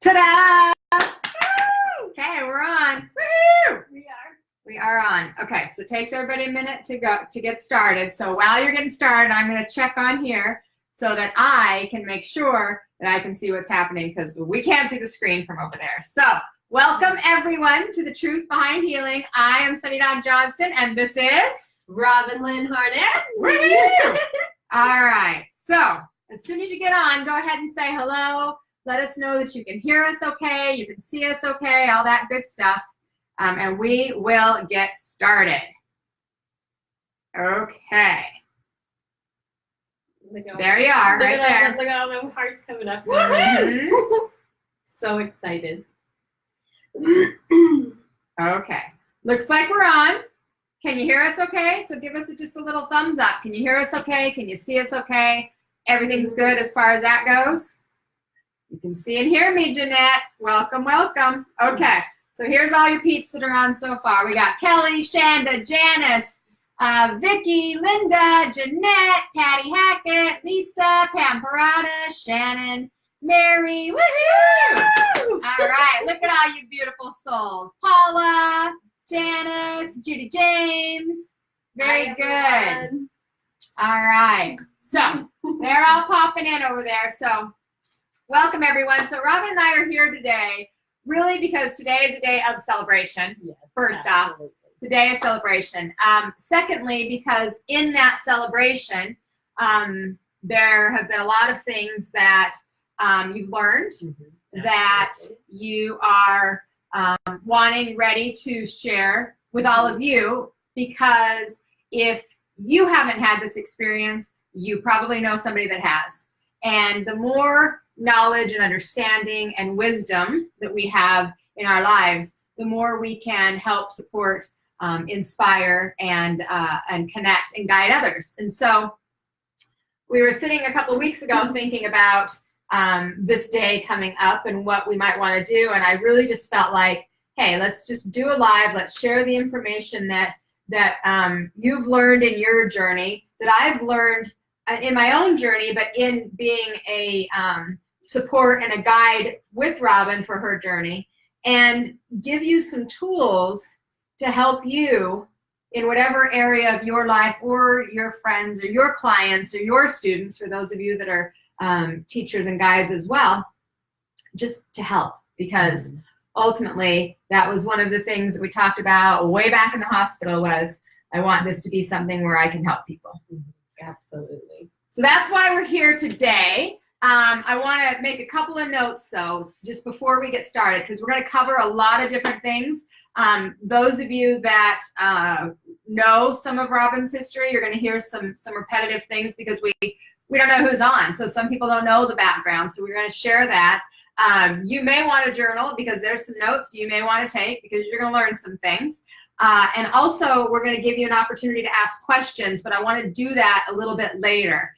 Ta-da! Okay, we're on. Woo! We are on. Okay, so it takes everybody a minute to get started. So while you're getting started, I'm going to check on here so that I can make sure that I can see what's happening because we can't see the screen from over there. So welcome everyone to The Truth Behind Healing. I am Sunny Dawn Johnston, and this is Robin Lynn Harnett. Woo! All right. So as soon as you get on, go ahead and say hello. Let us know that you can hear us okay, you can see us okay, all that good stuff. And we will get started. Okay. There you are, right there. Look at all my hearts coming up. Mm-hmm. So excited. Okay. Looks like we're on. Can you hear us okay? So give us just a little thumbs up. Can you hear us okay? Can you see us okay? Everything's good as far as that goes? You can see and hear me, Jeanette. Welcome, welcome. Okay, so here's all your peeps that are on so far. We got Kelly, Shanda, Janice, Vicky, Linda, Jeanette, Patty Hackett, Lisa, Pam Parada, Shannon, Mary. Woohoo! All right, look at all you beautiful souls. Paula, Janice, Judy James. Very good. All right, so they're all popping in over there. So welcome, everyone. So Robin and I are here today really because today is a day of celebration. Yes, first absolutely. Off, today is celebration. Secondly, because in that celebration, there have been a lot of things that you've learned that you are wanting, ready to share with all of you, because if you haven't had this experience, you probably know somebody that has. And the more knowledge and understanding and wisdom that we have in our lives, the more we can help support, inspire, and connect and guide others. And so we were sitting a couple of weeks ago thinking about this day coming up and what we might want to do. And I really just felt like, hey, let's just do a live. Let's share the information that you've learned in your journey, that I've learned in my own journey, but in being a support and a guide with Robin for her journey, and give you some tools to help you in whatever area of your life, or your friends or your clients or your students, for those of you that are teachers and guides as well, just to help, because ultimately that was one of the things that we talked about way back in the hospital was, I want this to be something where I can help people. Absolutely. So that's why we're here today. I want to make a couple of notes, though, just before we get started, because we're going to cover a lot of different things. Those of you that know some of Robin's history, you're going to hear some repetitive things because we don't know who's on. So some people don't know the background, so we're going to share that. You may want to journal because there's some notes you may want to take because you're going to learn some things. And also, we're going to give you an opportunity to ask questions, but I want to do that a little bit later.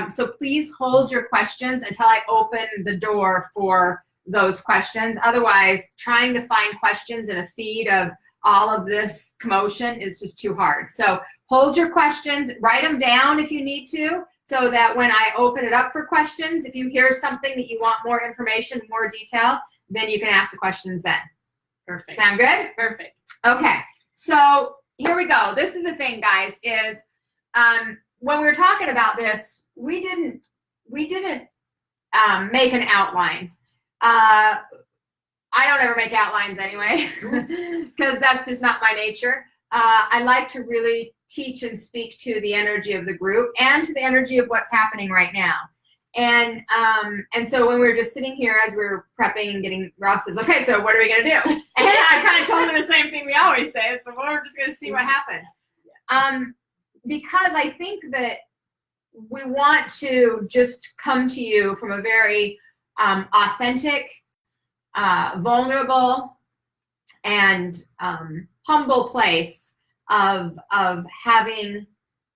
So please hold your questions until I open the door for those questions. Otherwise, trying to find questions in a feed of all of this commotion is just too hard. So hold your questions, write them down if you need to, so that when I open it up for questions, if you hear something that you want more information, more detail, then you can ask the questions then. Perfect. Sound good? Perfect. Okay, so here we go. This is the thing, guys, is when we were talking about this, we didn't make an outline. I don't ever make outlines anyway, because that's just not my nature. I like to really teach and speak to the energy of the group and to the energy of what's happening right now. And so when we were just sitting here as we were prepping and getting, Ross says, okay, so what are we going to do? And I kind of told her the same thing we always say. So we're just going to see what happens. Because I think that we want to just come to you from a very authentic, vulnerable, and humble place of having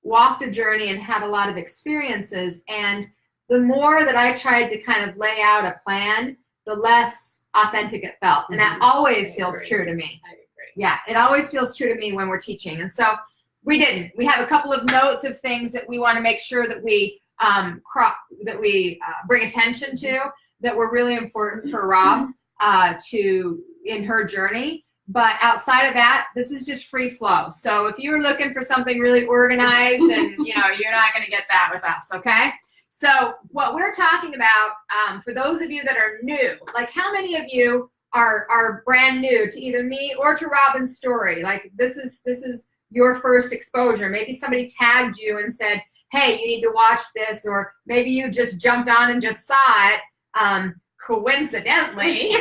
walked a journey and had a lot of experiences. And the more that I tried to kind of lay out a plan, the less authentic it felt. And that always feels true to me. I agree. Yeah, it always feels true to me when we're teaching. And so we didn't. We have a couple of notes of things that we want to make sure that we bring attention to. that were really important for Rob in her journey. But outside of that, this is just free flow. So if you were looking for something really organized, and you're not going to get that with us, okay? So what we're talking about, for those of you that are new, like how many of you are brand new to either me or to Robin's story? Like this is your first exposure. Maybe somebody tagged you and said, hey, you need to watch this, or maybe you just jumped on and just saw it coincidentally,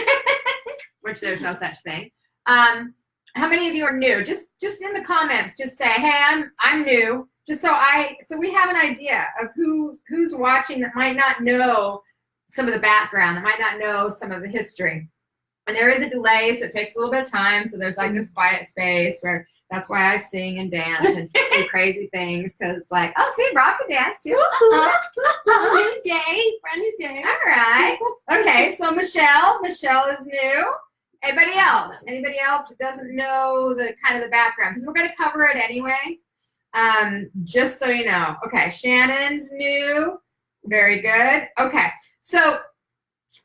which there's no such thing. How many of you are new? Just in the comments, just say, hey, I'm new. Just so we have an idea of who's watching that might not know some of the background, that might not know some of the history. And there is a delay, so it takes a little bit of time. So there's like this quiet space where that's why I sing and dance and do crazy things, because like, oh, see, Rob can dance too. New day, brand new day. All right. Okay, so Michelle is new. Anybody else that doesn't know the kind of the background? Because we're going to cover it anyway. Just so you know. Okay, Shannon's new. Very good. Okay, so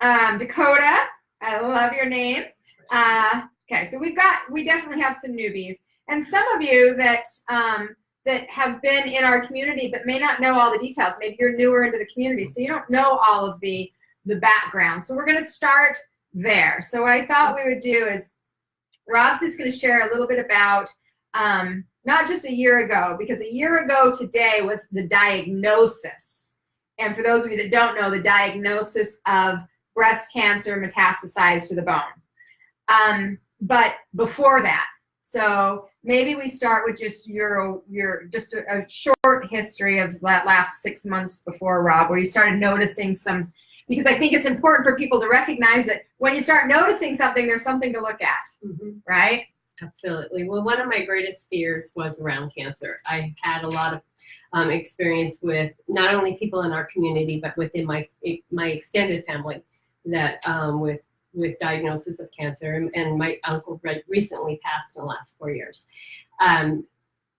Dakota, I love your name. Okay, so we definitely have some newbies, and some of you that have been in our community but may not know all the details. Maybe you're newer into the community, so you don't know all of the background. So we're going to start there. So what I thought we would do is Rob's just going to share a little bit about not just a year ago, because a year ago today was the diagnosis. And for those of you that don't know, the diagnosis of breast cancer metastasized to the bone. But before that, so maybe we start with just just a short history of that last 6 months before, Rob, where you started noticing some, because I think it's important for people to recognize that when you start noticing something, there's something to look at, right? Absolutely. Well, one of my greatest fears was around cancer. I had a lot of experience with not only people in our community, but within my extended family that with diagnosis of cancer, and my uncle recently passed in the last 4 years.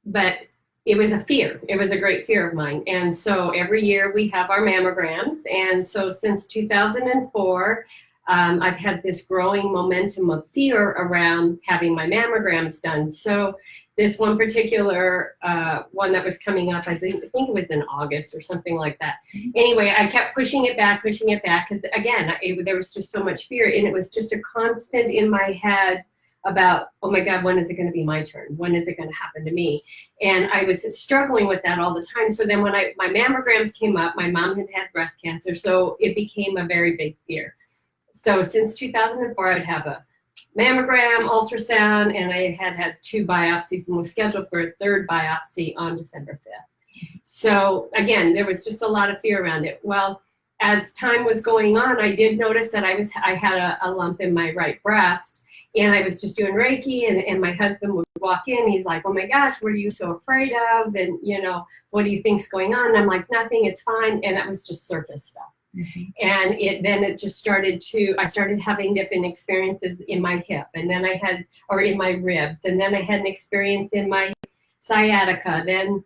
But it was a fear. It was a great fear of mine. And so every year we have our mammograms. And so since 2004, I've had this growing momentum of fear around having my mammograms done. So this one particular one that was coming up, I think it was in August or something like that. Anyway, I kept pushing it back, because again, there was just so much fear, and it was just a constant in my head about, oh my God, when is it going to be my turn? When is it going to happen to me? And I was struggling with that all the time. So then when my mammograms came up, my mom had breast cancer, so it became a very big fear. So since 2004, I would have a mammogram, ultrasound, and I had 2 biopsies and was scheduled for a 3rd biopsy on December 5th. So again, there was just a lot of fear around it. Well, as time was going on, I did notice that I had a lump in my right breast, and I was just doing Reiki, and my husband would walk in. He's like, oh my gosh, what are you so afraid of? And what do you think's going on? And I'm like, nothing, it's fine. And that was just surface stuff. And I started having different experiences in my hip, and then in my ribs, and then I had an experience in my sciatica. Then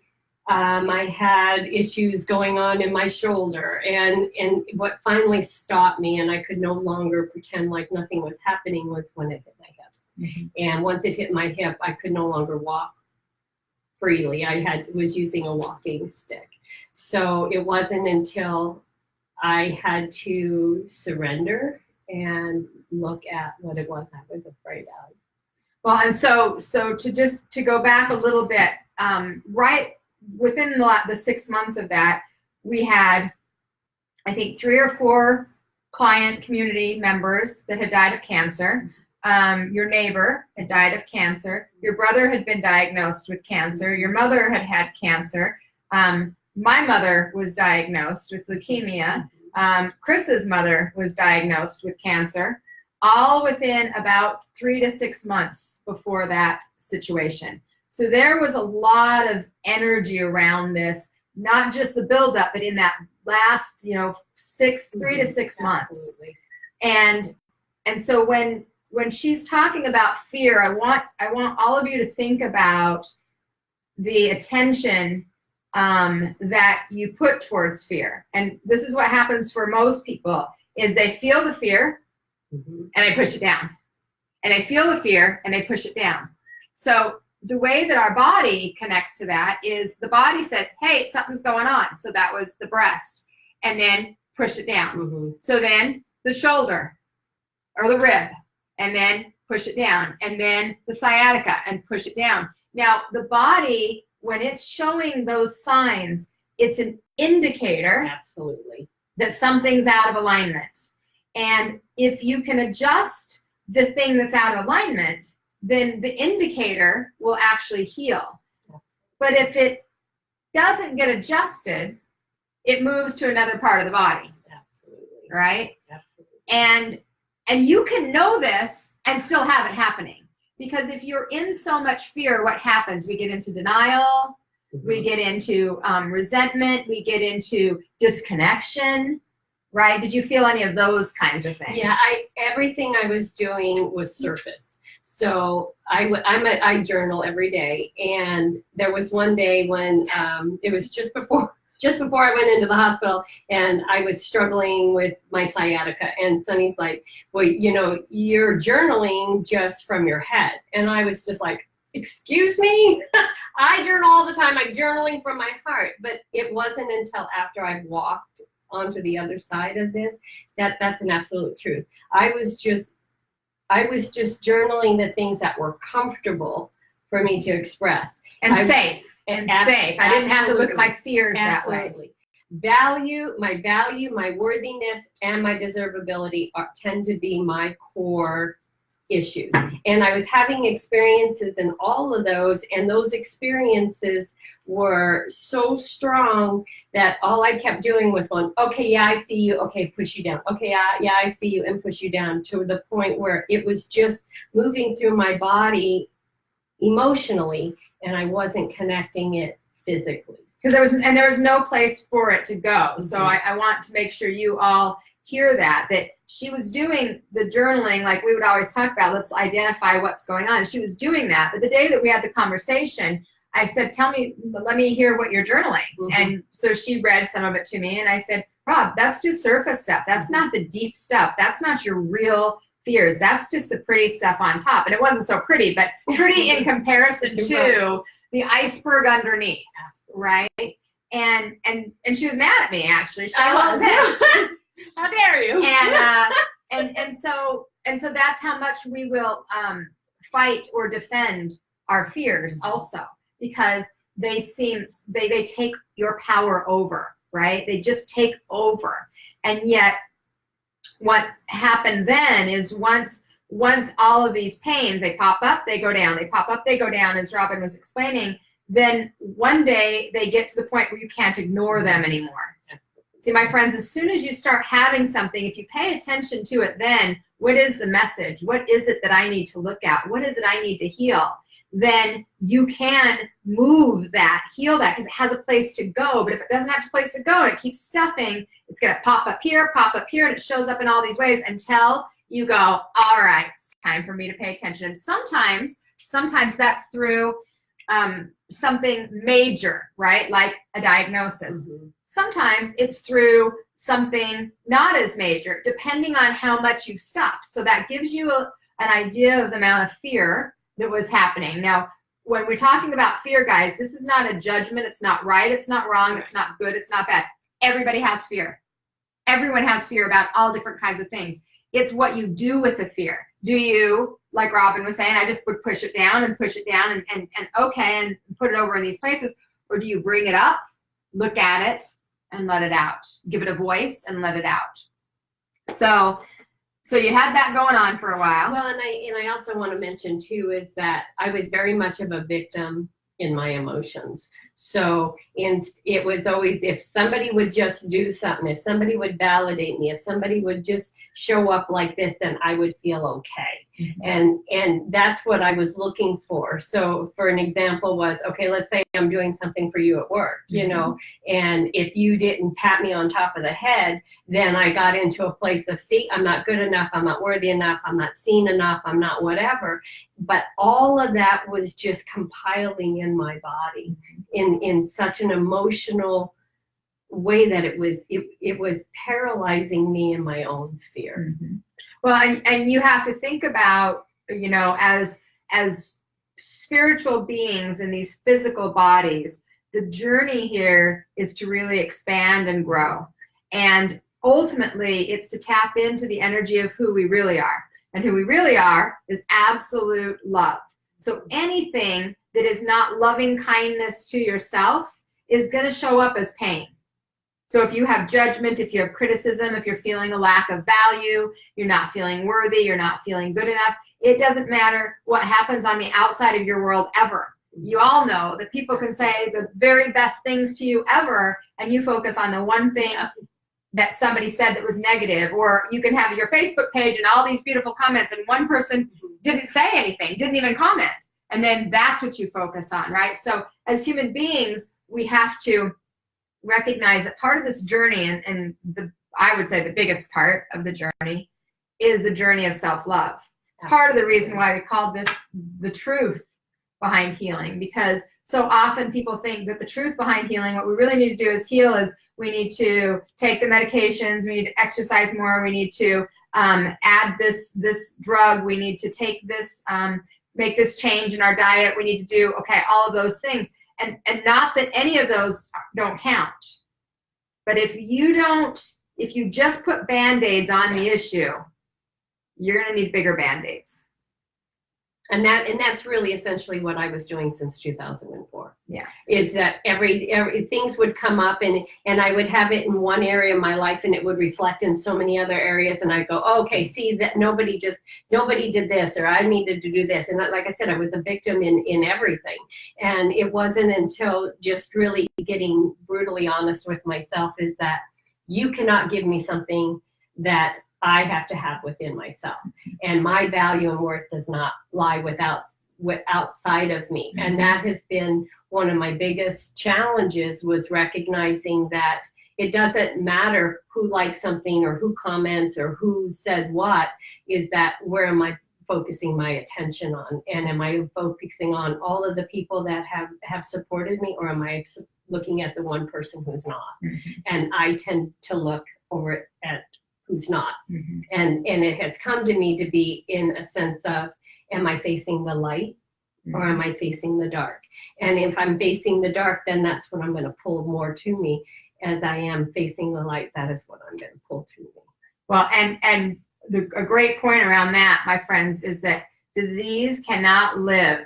I had issues going on in my shoulder, and what finally stopped me, and I could no longer pretend like nothing was happening, was when it hit my hip. And once it hit my hip, I could no longer walk freely. I was using a walking stick. So it wasn't until I had to surrender and look at what it was I was afraid of. Well, and so to go back a little bit, right within the 6 months of that, we had, I think, 3 or 4 client community members that had died of cancer. Your neighbor had died of cancer. Your brother had been diagnosed with cancer. Your mother had had cancer. My mother was diagnosed with leukemia. Chris's mother was diagnosed with cancer, all within about 3 to 6 months before that situation. So there was a lot of energy around this, not just the buildup, but in that last, 3 to 6 months. Absolutely. And so when she's talking about fear, I want all of you to think about the attention that you put towards fear. And this is what happens for most people. is they feel the fear Mhm. and they push it down. And they feel the fear and they push it down. So the way that our body connects to that is the body says, hey, something's going on. So that was the breast. And then push it down. Mhm. So then the shoulder or the rib, and then push it down. And then the sciatica and push it down. Now, the body, when it's showing those signs, it's an indicator Absolutely. that something's out of alignment. And if you can adjust the thing that's out of alignment, then the indicator will actually heal. But if it doesn't get adjusted, it moves to another part of the body, Absolutely. right? Absolutely. And you can know this and still have it happening. Because if you're in so much fear, what happens? We get into denial, we get into resentment, we get into disconnection, right? Did you feel any of those kinds of things? Yeah, everything I was doing was surface. So I journal every day, and there was one day when it was just before I went into the hospital, and I was struggling with my sciatica, and Sonny's like, well, you know, you're journaling just from your head. And I was just like, excuse me? I journal all the time. I'm journaling from my heart. But it wasn't until after I walked onto the other side of this that's an absolute truth. I was just journaling the things that were comfortable for me to express. And safe. Safe. I didn't have to look at my fears Absolutely. that way. My value, my worthiness, and my deservability tend to be my core issues. And I was having experiences in all of those, and those experiences were so strong that all I kept doing was going, okay, yeah, I see you. Okay, push you down. Okay, yeah, I see you, and push you down, to the point where it was just moving through my body emotionally, and I wasn't connecting it physically. Because there was no place for it to go. So I want to make sure you all hear that she was doing the journaling like we would always talk about. Let's identify what's going on. She was doing that. But the day that we had the conversation, I said, let me hear what you're journaling. And so she read some of it to me, and I said, Rob, that's just surface stuff. That's not the deep stuff. That's not your real fears. That's just the pretty stuff on top. And it wasn't so pretty, but pretty in comparison to the iceberg underneath, right? And she was mad at me, actually. She was pissed. How dare you? And so that's how much we will fight or defend our fears also, because they take your power over, right? They just take over. And yet what happened then is once all of these pains, they pop up, they go down, they pop up, they go down, as Robin was explaining, then one day they get to the point where you can't ignore them anymore. See, my friends, as soon as you start having something, if you pay attention to it, then what is the message? What is it that I need to look at? What is it I need to heal? Then you can move that, heal that, because it has a place to go. But if it doesn't have a place to go and it keeps stuffing, it's going to pop up here, and it shows up in all these ways until you go, all right, it's time for me to pay attention. And sometimes that's through something major, right? Like a diagnosis. Sometimes it's through something not as major, depending on how much you've stopped. So that gives you an idea of the amount of fear that was happening. Now, when we're talking about fear, guys, this is not a judgment. It's not right. It's not wrong. It's not good. It's not bad. Everybody has fear. Everyone has fear about all different kinds of things. It's what you do with the fear. Do you, like Robin was saying, I just would push it down and push it down and okay, and put it over in these places? Or do you bring it up, look at it, and let it out? Give it a voice and let it out. So you had that going on for a while. Well, and I also want to mention too is that I was very much of a victim in my emotions. So it was always, if somebody would just do something, if somebody would validate me, if somebody would just show up like this, then I would feel okay. And that's what I was looking for. So for an example was, okay, let's say I'm doing something for you at work, you know, and if you didn't pat me on top of the head, then I got into a place of, see, I'm not good enough, I'm not worthy enough, I'm not seen enough, I'm not whatever. But all of that was just compiling in my body in such an emotional way that it was paralyzing me in my own fear. Mm-hmm. Well, and you have to think about, as spiritual beings in these physical bodies, the journey here is to really expand and grow. And ultimately, it's to tap into the energy of who we really are. And who we really are is absolute love. So anything that is not loving kindness to yourself is going to show up as pain. So if you have judgment, if you have criticism, if you're feeling a lack of value, you're not feeling worthy, you're not feeling good enough, it doesn't matter what happens on the outside of your world ever. You all know that people can say the very best things to you ever, and you focus on the one thing that somebody said that was negative. Or you can have your Facebook page and all these beautiful comments, and one person didn't say anything, didn't even comment. And then that's what you focus on, right? So as human beings, we have to recognize that part of this journey, and I would say the biggest part of the journey, is the journey of self-love. Part of the reason why we call this the truth behind healing, because so often people think that the truth behind healing, what we really need to do is heal, is we need to take the medications, we need to exercise more, we need to add this drug, we need to take this, make this change in our diet, we need to do, all of those things. And not that any of those don't count. But if you just put Band-Aids on the issue, you're going to need bigger Band-Aids. And that's really essentially what I was doing since 2004. Yeah. Is that every things would come up, and I would have it in one area of my life, and it would reflect in so many other areas, and I'd go, oh, okay, see that nobody did this, or I needed to do this. And like I said, I was a victim in everything. And it wasn't until just really getting brutally honest with myself is that you cannot give me something that I have to have within myself, and my value and worth does not lie outside of me. Mm-hmm. And that has been one of my biggest challenges, was recognizing that it doesn't matter who likes something or who comments or who said what, is that where am I focusing my attention on? And am I focusing on all of the people that have supported me, or am I looking at the one person who's not? Mm-hmm. And I tend to look over at who's not. Mm-hmm. And it has come to me to be in a sense of, am I facing the light, mm-hmm, or am I facing the dark? And if I'm facing the dark, then that's what I'm going to pull more to me. As I am facing the light, that is what I'm going to pull to me. Well, and a great point around that, my friends, is that disease cannot live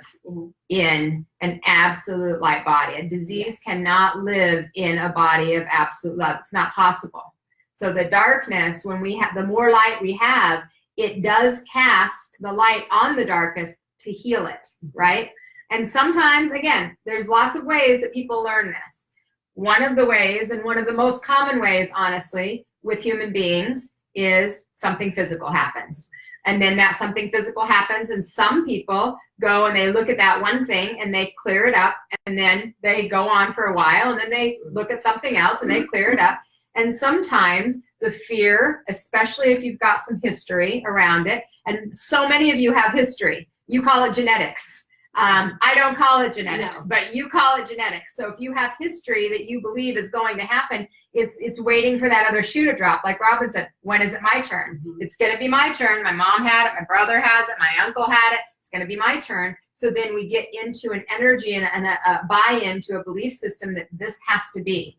in an absolute light body. A disease cannot live in a body of absolute love. It's not possible. So the darkness, when we have, the more light we have, it does cast the light on the darkness to heal it, right? And sometimes, again, there's lots of ways that people learn this. One of the ways, and one of the most common ways, honestly, with human beings, is something physical happens. And then that something physical happens, and some people go and they look at that one thing and they clear it up, and then they go on for a while, and then they look at something else and they clear it up. And sometimes the fear, especially if you've got some history around it, and so many of you have history, you call it genetics. I don't call it genetics, but you call it genetics. So if you have history that you believe is going to happen, it's waiting for that other shoe to drop. Like Robin said, when is it my turn? Mm-hmm. It's going to be my turn. My mom had it. My brother has it. My uncle had it. It's going to be my turn. So then we get into an energy and a buy-in to a belief system that this has to be.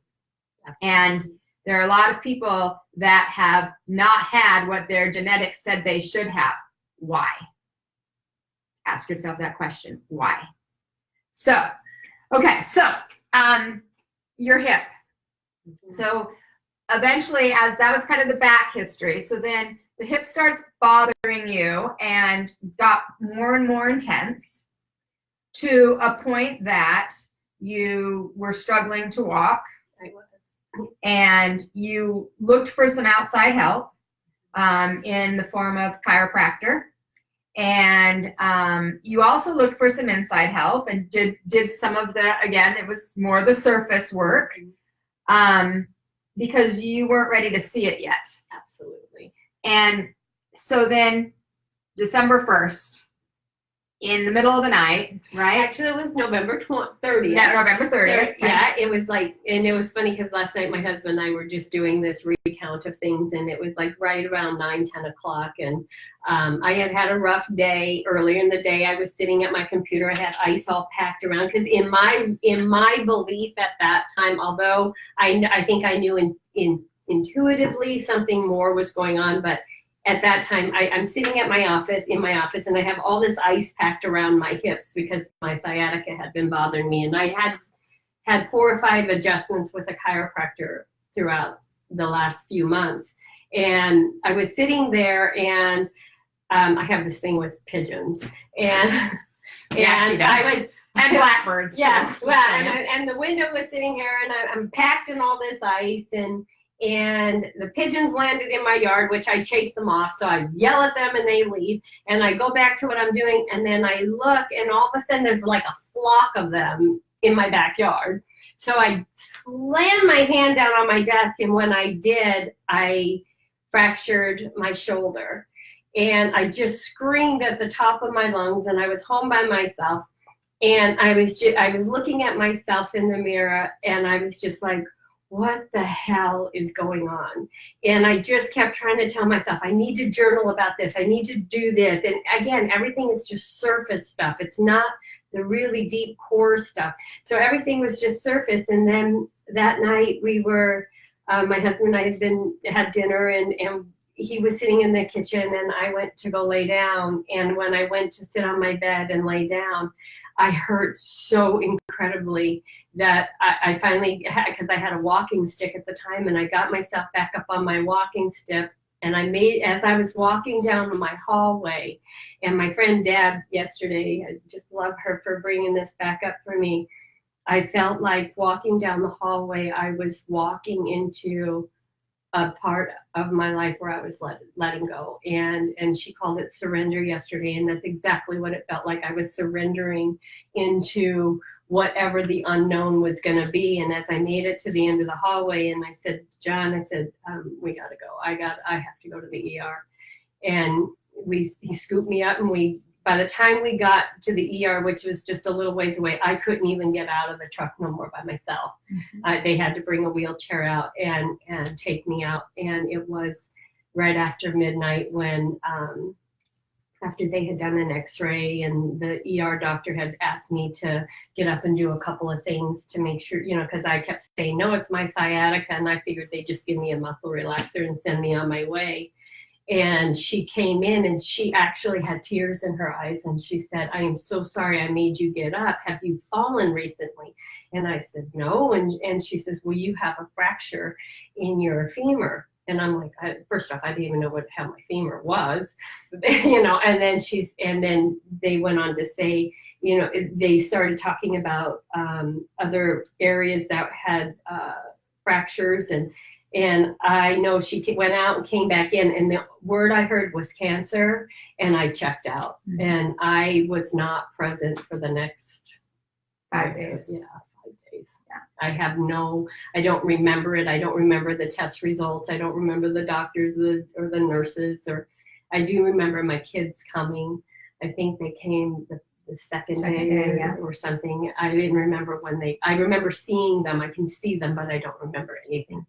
Absolutely. And there are a lot of people that have not had what their genetics said they should have. Why? Ask yourself that question. Why? So, okay, so your hip. Mm-hmm. So eventually, as that was kind of the back history, so then the hip starts bothering you and got more and more intense to a point that you were struggling to walk. And you looked for some outside help in the form of chiropractor. And you also looked for some inside help and did some of the, again, it was more the surface work because you weren't ready to see it yet. Absolutely. And so then December 1st, in the middle of the night, right? Actually, it was November 30th. Yeah, November 30th. Yeah, it was like, and it was funny because last night my husband and I were just doing this recount of things, and it was like right around 9-10 o'clock, and I had a rough day. Earlier in the day, I was sitting at my computer. I had ice all packed around because in my belief at that time, although I think I knew intuitively something more was going on, but at that time, I'm sitting at my office, and I have all this ice packed around my hips because my sciatica had been bothering me. And I had 4 or 5 adjustments with a chiropractor throughout the last few months. And I was sitting there, and I have this thing with pigeons. And, Yeah, she does. And blackbirds. Yeah, well, and the window was sitting here, and I'm packed in all this ice, and the pigeons landed in my yard, which I chase them off. So I yell at them and they leave. And I go back to what I'm doing. And then I look, and all of a sudden there's like a flock of them in my backyard. So I slammed my hand down on my desk. And when I did, I fractured my shoulder. And I just screamed at the top of my lungs. And I was home by myself. And I was looking at myself in the mirror. And I was just like, what the hell is going on? And I just kept trying to tell myself, I need to journal about this. I need to do this. And again, everything is just surface stuff. It's not the really deep core stuff. So everything was just surface. And then that night we were, my husband and I had dinner, and he was sitting in the kitchen, and I went to go lay down. And when I went to sit on my bed and lay down, I hurt so incredibly that I finally, because I had a walking stick at the time, and I got myself back up on my walking stick, and as I was walking down my hallway, and my friend Deb yesterday, I just love her for bringing this back up for me, I felt like walking down the hallway, I was walking into a part of my life where I was letting go. And she called it surrender yesterday. And that's exactly what it felt like. I was surrendering into whatever the unknown was going to be. And as I made it to the end of the hallway, and I said, John, we got to go. I have to go to the ER. And he scooped me up, and by the time we got to the ER, which was just a little ways away, I couldn't even get out of the truck no more by myself. Mm-hmm. They had to bring a wheelchair out and take me out. And it was right after midnight when, after they had done an x-ray, and the ER doctor had asked me to get up and do a couple of things to make sure, because I kept saying, no, it's my sciatica. And I figured they'd just give me a muscle relaxer and send me on my way. And she came in, and she actually had tears in her eyes, and she said, I am so sorry I made you get up. Have you fallen recently? And I said, no. And she says, well, you have a fracture in your femur. And I'm like, first off, I didn't even know how my femur was, and then they went on to say, they started talking about other areas that had fractures, and I know she went out and came back in, and the word I heard was cancer, and I checked out. Mm-hmm. And I was not present for the next 5 days. Yeah, 5 days. Yeah. I don't remember it. I don't remember the test results. I don't remember the doctors or the nurses, or I do remember my kids coming. I think they came the second day or something. I didn't remember I remember seeing them. I can see them, but I don't remember anything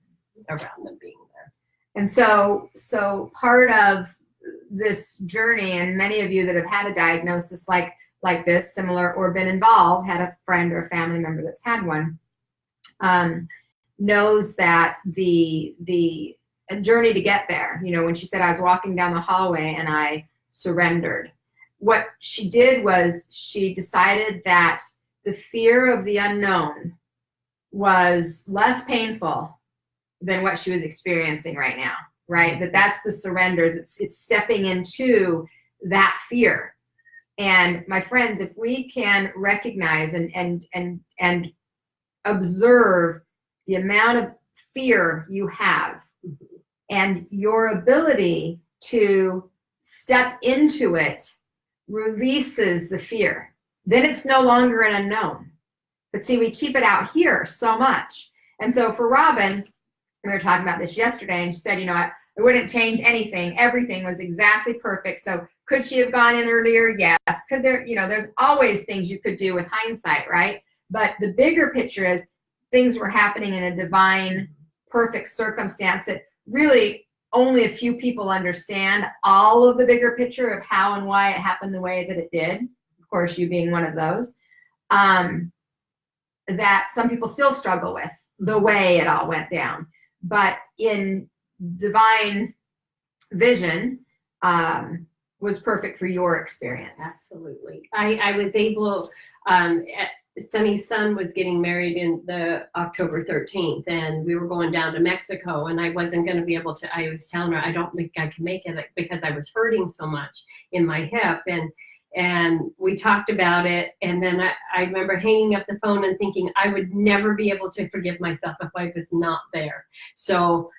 around them being there. And so part of this journey, and many of you that have had a diagnosis like this, similar, or been involved, had a friend or a family member that's had one, knows that the journey to get there, when she said, I was walking down the hallway and I surrendered, what she did was she decided that the fear of the unknown was less painful than what she was experiencing right now, right? That's the surrenders. It's stepping into that fear. And my friends, if we can recognize and observe the amount of fear you have, and your ability to step into it releases the fear, then it's no longer an unknown. But see, we keep it out here so much. And so for Robin, we were talking about this yesterday, and she said, It wouldn't change anything. Everything was exactly perfect. So could she have gone in earlier? Yes. Could there, there's always things you could do with hindsight, right? But the bigger picture is things were happening in a divine, perfect circumstance that really only a few people understand all of the bigger picture of how and why it happened the way that it did. Of course, you being one of those. That some people still struggle with the way it all went down. But in divine vision, was perfect for your experience. Absolutely. I was able, Sunny's son was getting married in the October 13th, and we were going down to Mexico, and I wasn't going to be able to, I was telling her, I don't think I can make it because I was hurting so much in my hip. And we talked about it, and then I remember hanging up the phone and thinking I would never be able to forgive myself if I was not there. So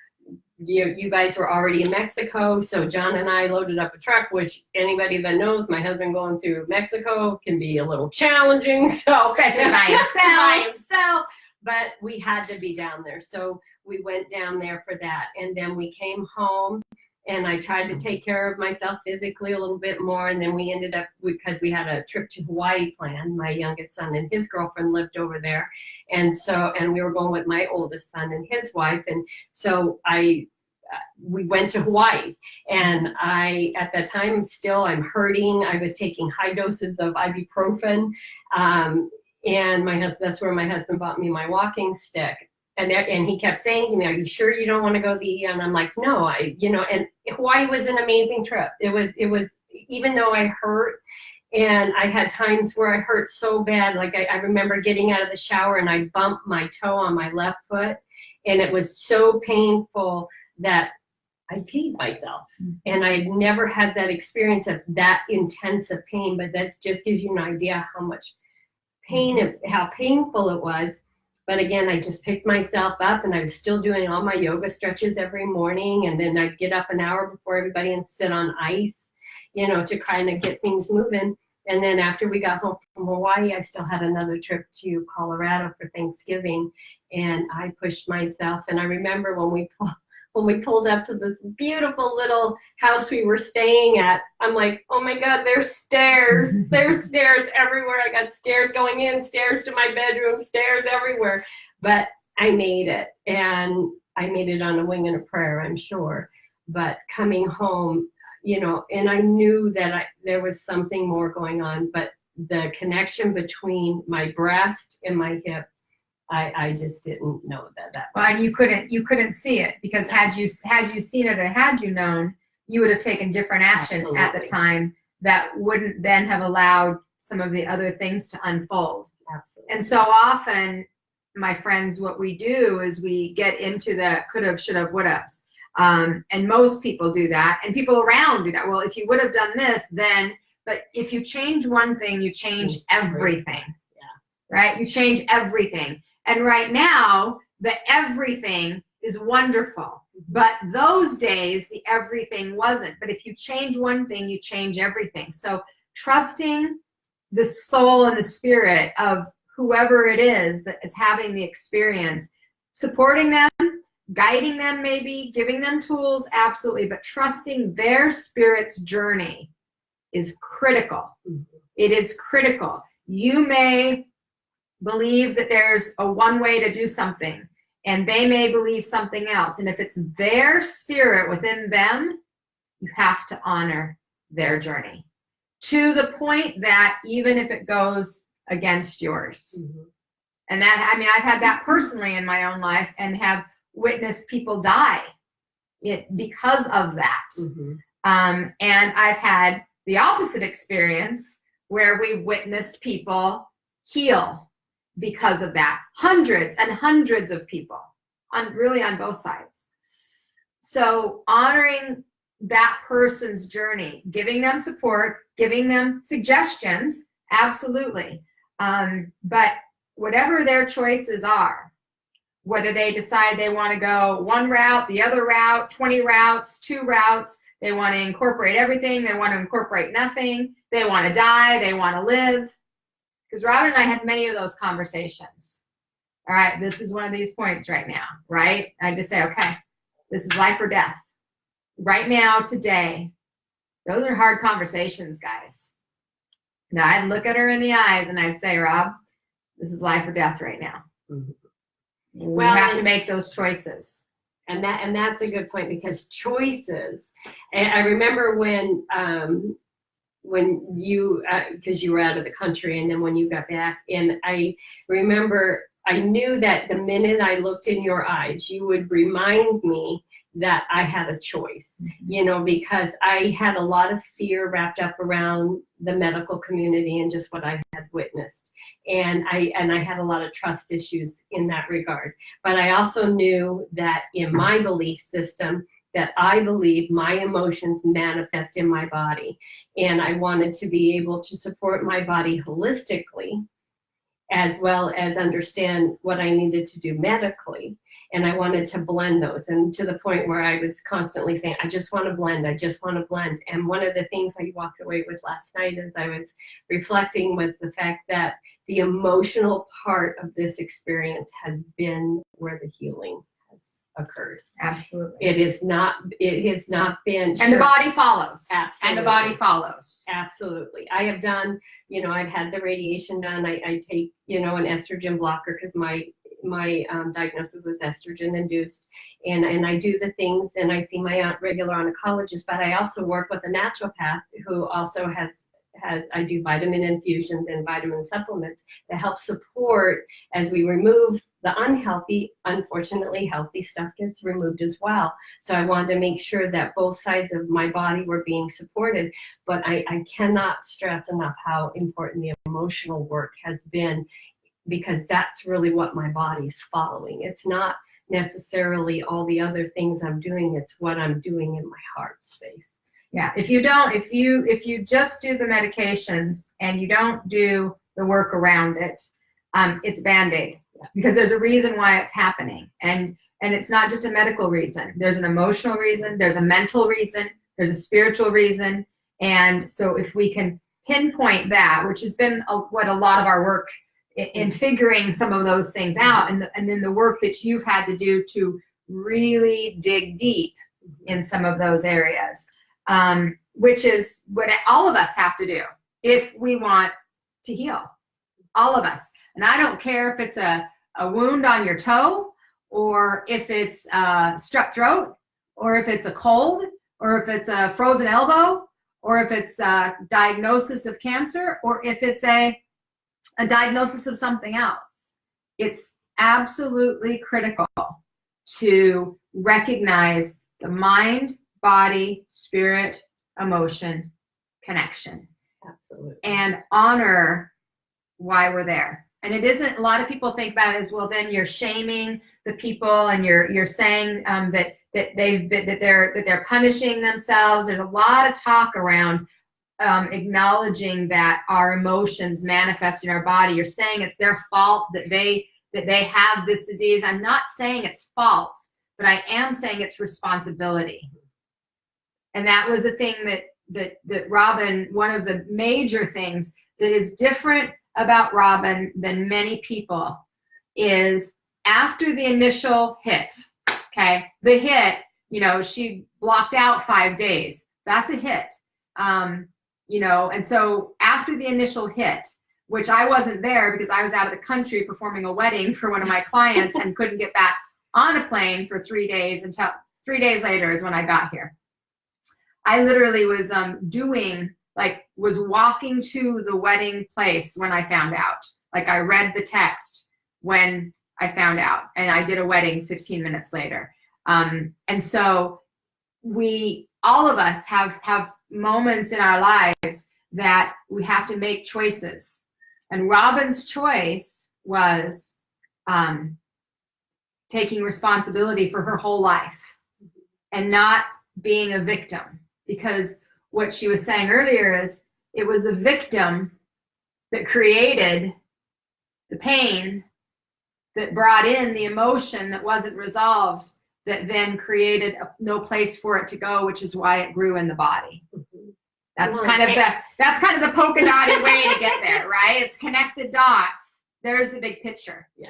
you guys were already in Mexico, so John and I loaded up a truck, which anybody that knows my husband going through Mexico can be a little challenging, so especially by himself. But we had to be down there, so we went down there for that, and then we came home. And I tried to take care of myself physically a little bit more. And then we ended up, because we had a trip to Hawaii planned. My youngest son and his girlfriend lived over there. And we were going with my oldest son and his wife. And so we went to Hawaii. And at that time, I'm hurting. I was taking high doses of ibuprofen. And that's where my husband bought me my walking stick. And he kept saying to me, "Are you sure you don't want to go and I'm like, no, and Hawaii was an amazing trip. It was, even though I hurt, and I had times where I hurt so bad, like I remember getting out of the shower and I bumped my toe on my left foot, and it was so painful that I peed myself. And I never had that experience of that intense of pain, but that just gives you an idea how much pain, how painful it was. But again, I just picked myself up, and I was still doing all my yoga stretches every morning. And then I'd get up an hour before everybody and sit on ice, to kind of get things moving. And then after we got home from Hawaii, I still had another trip to Colorado for Thanksgiving. And I pushed myself. And I remember when we pulled up to this beautiful little house we were staying at, I'm like, oh my God, there's stairs. There's stairs everywhere. I got stairs going in, stairs to my bedroom, stairs everywhere. But I made it, and I made it on a wing and a prayer, I'm sure. But coming home, and I knew that there was something more going on, but the connection between my breast and my hip, I just didn't know that. Well, and you couldn't see it, because had you seen it and had you known, you would have taken different action. Absolutely. At the time that wouldn't then have allowed some of the other things to unfold. Absolutely. And so often, my friends, what we do is we get into the could have, should have, would have. And most people do that, and people around do that. Well, if you would have done this, then, but if you change one thing, you change everything. Yeah. Right? You change everything. And right now, the everything is wonderful. But those days, the everything wasn't. But if you change one thing, you change everything. So trusting the soul and the spirit of whoever it is that is having the experience, supporting them, guiding them maybe, giving them tools, absolutely. But trusting their spirit's journey is critical. It is critical. You may believe that there's a one way to do something, and they may believe something else. And if it's their spirit within them, you have to honor their journey to the point that even if it goes against yours. And that, I mean, I've had that personally in my own life, and have witnessed people die because of that. And I've had the opposite experience where we witnessed people heal because of that. Hundreds and hundreds of people, really on both sides. So honoring that person's journey, giving them support, giving them suggestions, absolutely. But whatever their choices are, whether they decide they want to go one route, the other route, 20 routes, 2 routes, they want to incorporate everything, they want to incorporate nothing, they want to die, they want to live. Because Robin and I had many of those conversations. All right, this is one of these points right now, right? I just say, okay, this is life or death. right now, today, those are hard conversations, guys. Now, I'd look at her in the eyes and I'd say, Rob, this is life or death right now. Mm-hmm. We have to make those choices. And that's a good point, because choices. And I remember when you, because you were out of the country, and then when you got back, and I remember I knew that the minute I looked in your eyes, you would remind me that I had a choice, because I had a lot of fear wrapped up around the medical community and just what I had witnessed. And I had a lot of trust issues in that regard. But I also knew that in my belief system, that I believe my emotions manifest in my body. And I wanted to be able to support my body holistically, as well as understand what I needed to do medically. And I wanted to blend those, and to the point where I was constantly saying, I just want to blend, I just want to blend. And one of the things I walked away with last night as I was reflecting was the fact that the emotional part of this experience has been where the healing has occurred. Absolutely. It has not been. And the body follows. Absolutely. And the body follows. Absolutely. I have done, I've had the radiation done. I take, an estrogen blocker, because my diagnosis was estrogen induced, and I do the things, and I see my regular oncologist, but I also work with a naturopath who also has I do vitamin infusions and vitamin supplements that help support as we remove the unhealthy. Unfortunately, healthy stuff gets removed as well. So I wanted to make sure that both sides of my body were being supported, but I cannot stress enough how important the emotional work has been, because that's really what my body's following. It's not necessarily all the other things I'm doing, it's what I'm doing in my heart space. Yeah, if you just do the medications and you don't do the work around it, it's Band-Aid, because there's a reason why it's happening. And it's not just a medical reason. There's an emotional reason, there's a mental reason, there's a spiritual reason. And so if we can pinpoint that, which has been what a lot of our work in figuring some of those things out, and then the work that you've had to do to really dig deep in some of those areas, which is what all of us have to do if we want to heal. All of us. And I don't care if it's a wound on your toe, or if it's strep throat, or if it's a cold, or if it's a frozen elbow, or if it's a diagnosis of cancer, or if it's a diagnosis of something else. It's absolutely critical to recognize the mind, body, spirit, emotion connection. Absolutely. And honor why we're there. And it isn't, a lot of people think about it as, well, then you're shaming the people, and you're saying that they're punishing themselves. There's a lot of talk around acknowledging that our emotions manifest in our body. You're saying it's their fault that they have this disease. I'm not saying it's fault, but I am saying it's responsibility. And that was the thing that Robin, one of the major things that is different about Robin than many people, is after the initial hit, okay, the hit, she blocked out 5 days. That's a hit. And so after the initial hit, which I wasn't there because I was out of the country performing a wedding for one of my clients and couldn't get back on a plane for 3 days, until 3 days later is when I got here. I literally was was walking to the wedding place when I found out. Like, I read the text when I found out, and I did a wedding 15 minutes later. And so all of us have moments in our lives that we have to make choices. And Robin's choice was taking responsibility for her whole life and not being a victim. Because what she was saying earlier is, it was a victim that created the pain, that brought in the emotion that wasn't resolved, that then created no place for it to go, which is why it grew in the body. That's kind of the polka dotted way to get there, right? It's connected dots. There's the big picture. Yeah.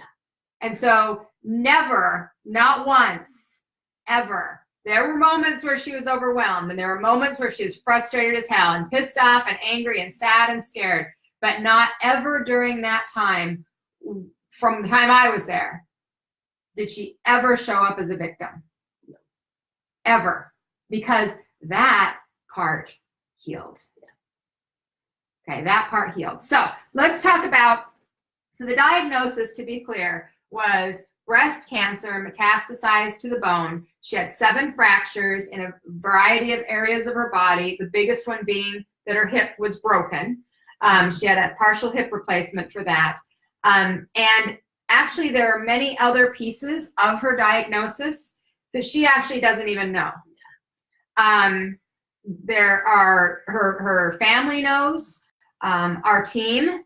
And so never, not once, ever There were moments where she was overwhelmed, and there were moments where she was frustrated as hell and pissed off and angry and sad and scared, but not ever during that time, from the time I was there, did she ever show up as a victim. Ever. Because that part healed. Okay, that part healed. So let's talk about, so the diagnosis, to be clear, was breast cancer metastasized to the bone. She had 7 fractures in a variety of areas of her body, the biggest one being that her hip was broken. She had a partial hip replacement for that. And actually, there are many other pieces of her diagnosis that she actually doesn't even know. There are, her family knows, our team,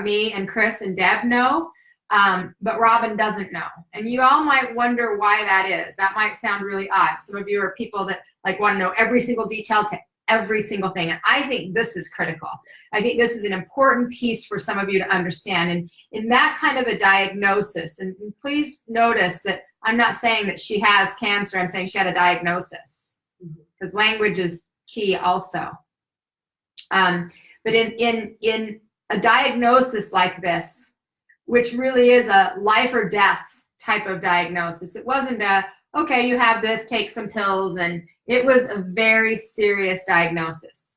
me and Chris and Deb know, but Robin doesn't know. And you all might wonder why that is. That might sound really odd. Some of you are people that like want to know every single detail to every single thing. And I think this is critical. I think this is an important piece for some of you to understand. And in that kind of a diagnosis, and please notice that I'm not saying that she has cancer, I'm saying she had a diagnosis, because language is key also. But in a diagnosis like this, which really is a life or death type of diagnosis, it wasn't a, okay, you have this, take some pills, and it was a very serious diagnosis.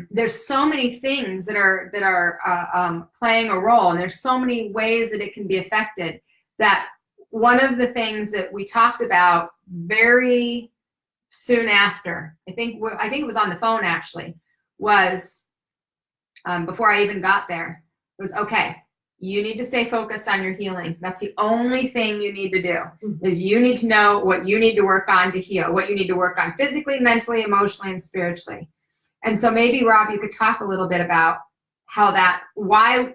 There's so many things that are playing a role, and there's so many ways that it can be affected, that one of the things that we talked about very soon after, I think it was on the phone actually, was before I even got there, was, okay, you need to stay focused on your healing. That's the only thing you need to do, is you need to know what you need to work on to heal, what you need to work on physically, mentally, emotionally, and spiritually. And so maybe, Rob, you could talk a little bit about how that, why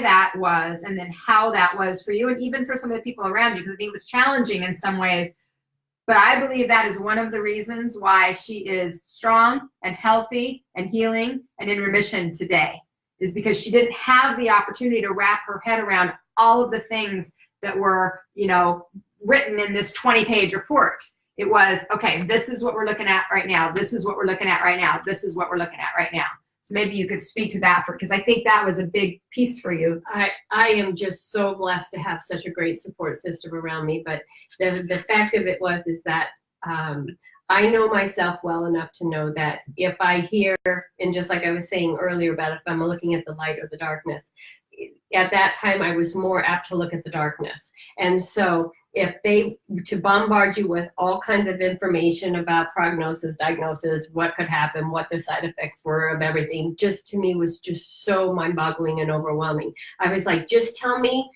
that was, and then how that was for you, and even for some of the people around you, because I think it was challenging in some ways. But I believe that is one of the reasons why she is strong and healthy and healing and in remission today, is because she didn't have the opportunity to wrap her head around all of the things that were, written in this 20-page report. It was, okay, this is what we're looking at right now. This is what we're looking at right now. This is what we're looking at right now. So maybe you could speak to that, because I think that was a big piece for you. I am just so blessed to have such a great support system around me. But the fact of it is that I know myself well enough to know that if I hear, and just like I was saying earlier about if I'm looking at the light or the darkness, at that time I was more apt to look at the darkness. And so if they, to bombard you with all kinds of information about prognosis, diagnosis, what could happen, what the side effects were of everything, just to me was just so mind-boggling and overwhelming. I was like, just tell me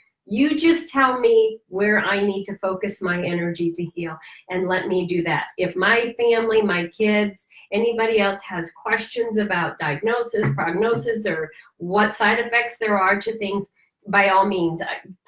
where I need to focus my energy to heal, and let me do that. If my family, my kids, anybody else has questions about diagnosis, prognosis, or what side effects there are to things, by all means,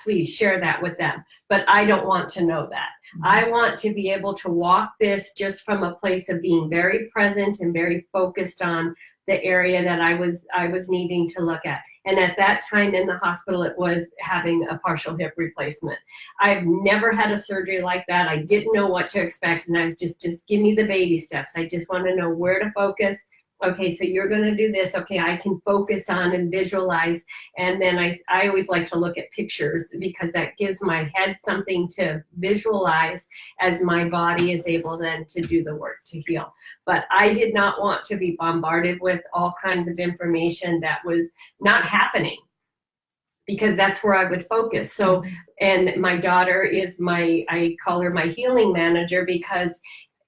please share that with them. But I don't want to know that. I want to be able to walk this just from a place of being very present and very focused on the area that I was needing to look at. And at that time in the hospital, it was having a partial hip replacement. I've never had a surgery like that. I didn't know what to expect, and I was just give me the baby steps. I just want to know where to focus. Okay, so you're going to do this. Okay, I can focus on and visualize. And then I always like to look at pictures, because that gives my head something to visualize as my body is able then to do the work to heal. But I did not want to be bombarded with all kinds of information that was not happening, because that's where I would focus. So, and my daughter is I call her my healing manager, because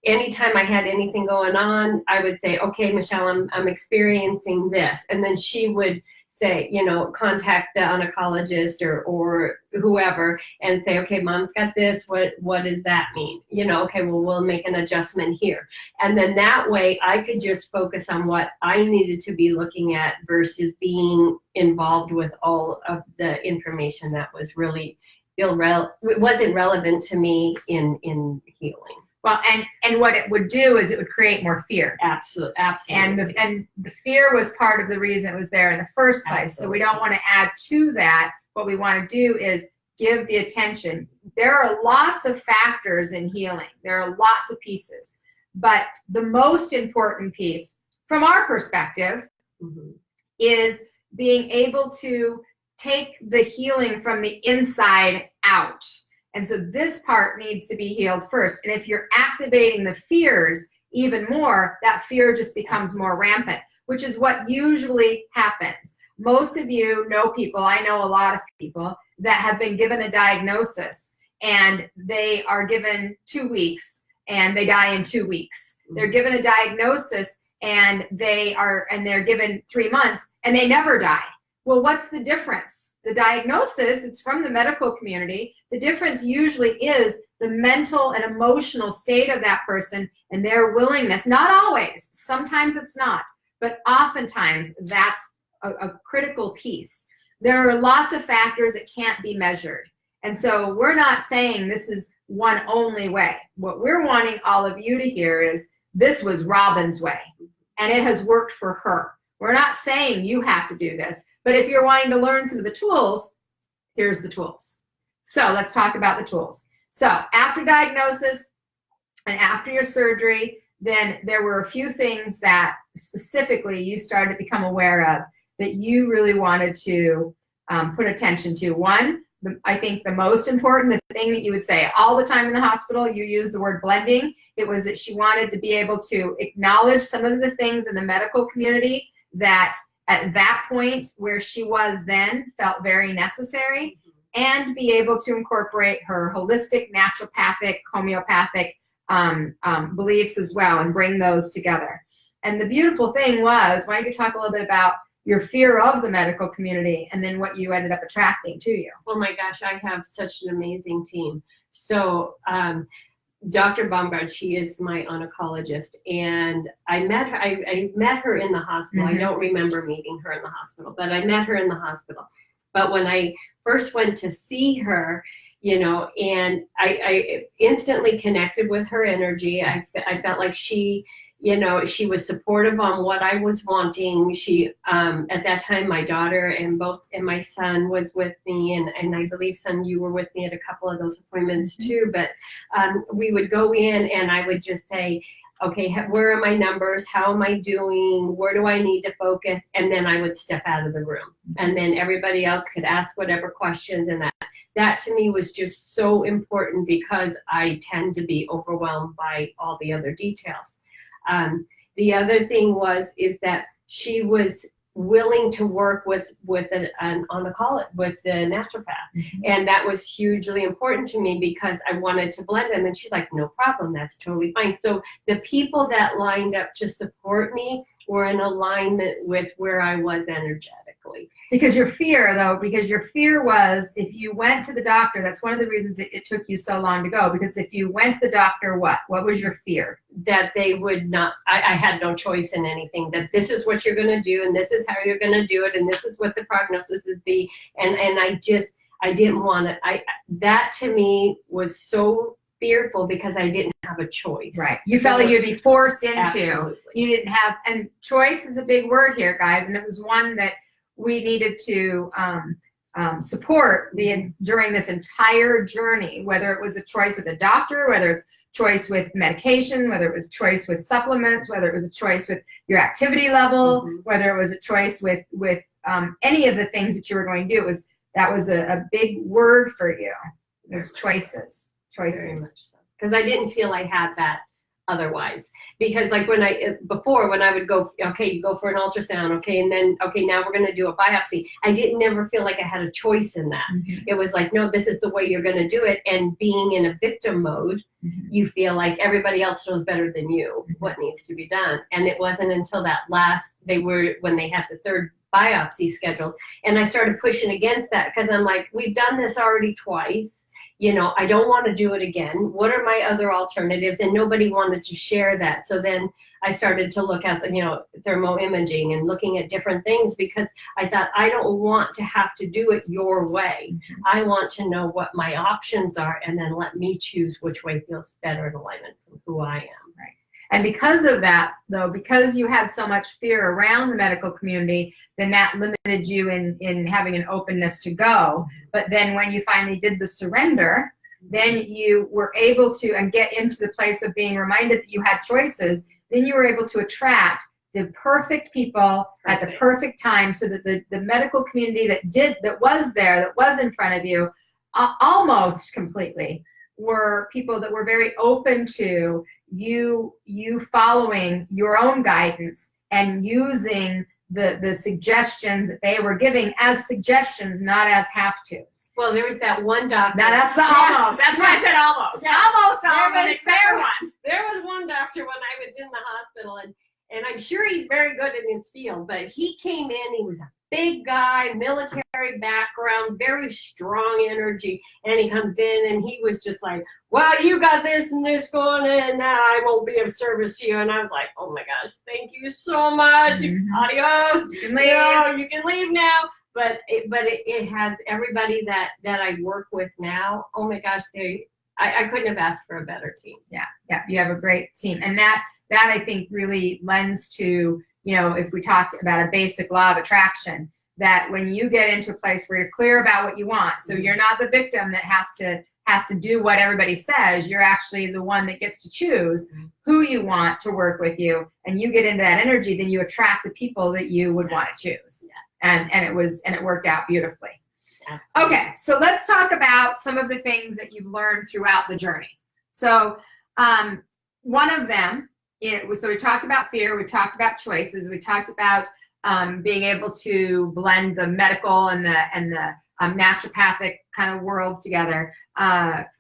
anytime I had anything going on, I would say, okay, Michelle, I'm experiencing this. And then she would say, contact the oncologist or whoever and say, okay, mom's got this. What does that mean? Okay, well, we'll make an adjustment here. And then that way I could just focus on what I needed to be looking at versus being involved with all of the information that was really it wasn't relevant to me in healing. Well, and what it would do is it would create more fear. Absolutely. And the fear was part of the reason it was there in the first place. Absolutely. So we don't want to add to that. What we want to do is give the attention. There are lots of factors in healing. There are lots of pieces. But the most important piece, from our perspective, is being able to take the healing from the inside out. And so this part needs to be healed first. And if you're activating the fears even more, that fear just becomes more rampant, which is what usually happens. Most of you know people, I know a lot of people that have been given a diagnosis and they are given 2 weeks and they die in 2 weeks. They're given a diagnosis and they're given 3 months and they never die. Well, what's the difference? The diagnosis, it's from the medical community. The difference usually is the mental and emotional state of that person and their willingness. Not always, sometimes it's not, but oftentimes that's a critical piece. There are lots of factors that can't be measured. And so we're not saying this is one only way. What we're wanting all of you to hear is this was Robin's way and it has worked for her. We're not saying you have to do this, but if you're wanting to learn some of the tools, here's the tools. So let's talk about the tools. So after diagnosis and after your surgery, then there were a few things that specifically you started to become aware of that you really wanted to put attention to. One, I think the most important, the thing that you would say all the time in the hospital, you use the word blending. It was that she wanted to be able to acknowledge some of the things in the medical community that at that point where she was then felt very necessary, and be able to incorporate her holistic, naturopathic, homeopathic beliefs as well and bring those together. And the beautiful thing was, why don't you talk a little bit about your fear of the medical community and then what you ended up attracting to you? Oh my gosh, I have such an amazing team. So Dr. Baumgart, she is my oncologist, and I met her. I met her in the hospital. I don't remember meeting her in the hospital, but I met her in the hospital. But when I first went to see her, you know, and I instantly connected with her energy. I felt like she, you know, she was supportive on what I was wanting. She, at that time, my daughter and my son was with me, and I believe, son, you were with me at a couple of those appointments too. But we would go in and I would just say, okay, where are my numbers? How am I doing? Where do I need to focus? And then I would step out of the room, and then everybody else could ask whatever questions. And that to me was just so important because I tend to be overwhelmed by all the other details. The other thing is that she was willing to work with an oncologist, with the naturopath. And that was hugely important to me because I wanted to blend them. And she's like, no problem, that's totally fine. So the people that lined up to support me were in alignment with where I was energetically. Because your fear was if you went to the doctor, that's one of the reasons it took you so long to go, because if you went to the doctor, what was your fear? That they would not, I had no choice in anything, that this is what you're going to do, and this is how you're going to do it, and this is what the prognosis is be. And I didn't want it. That to me was so fearful because I didn't have a choice. Right. You felt like you'd be forced into. Absolutely. You didn't have, and choice is a big word here, guys, and it was one that we needed to support during this entire journey, whether it was a choice with a doctor, whether it's choice with medication, whether it was choice with supplements, whether it was a choice with your activity level, whether it was a choice with any of the things that you were going to do. That was a big word for you. There's choices. Very much so. Because I didn't feel I had that otherwise. Because like when I would go, okay, you go for an ultrasound, okay, and then, okay, now we're going to do a biopsy. I didn't never feel like I had a choice in that. It was like, no, this is the way you're going to do it. And being in a victim mode, you feel like everybody else knows better than you what needs to be done. And it wasn't until when they had the third biopsy scheduled, and I started pushing against that because I'm like, we've done this already twice. You know, I don't want to do it again. What are my other alternatives? And nobody wanted to share that. So then I started to look at, thermo imaging and looking at different things because I thought, I don't want to have to do it your way. I want to know what my options are and then let me choose which way feels better in alignment from who I am. Right. And because of that, though, because you had so much fear around the medical community, then that limited you in having an openness to go. But then when you finally did the surrender, then you were able to and get into the place of being reminded that you had choices. Then you were able to attract the perfect people at the perfect time, so that the medical community that was there, that was in front of you, almost completely, were people that were very open to you following your own guidance and using the suggestions that they were giving as suggestions, not as have-tos. Well, there was that one doctor. Now that's the almost. That's why I said almost. Yeah. Almost all of them except for one. There was one doctor when I was in the hospital, and I'm sure he's very good in his field, but he came in, he was a big guy, military background, very strong energy, and he comes in and he was just like, well, you got this and this going in, now I won't be of service to you. And I was like, oh my gosh, thank you so much. Adios. You can leave. No, you can leave now. But it has everybody that I work with now. Oh my gosh, I couldn't have asked for a better team. Yeah, you have a great team. And that I think really lends to, if we talk about a basic law of attraction, that when you get into a place where you're clear about what you want, so you're not the victim that has to do what everybody says, you're actually the one that gets to choose who you want to work with you, and you get into that energy, then you attract the people that you would want to choose. And it worked out beautifully. Okay, so let's talk about some of the things that you've learned throughout the journey. So one of them, so we talked about fear, we talked about choices, we talked about being able to blend the medical and the naturopathic kind of worlds together.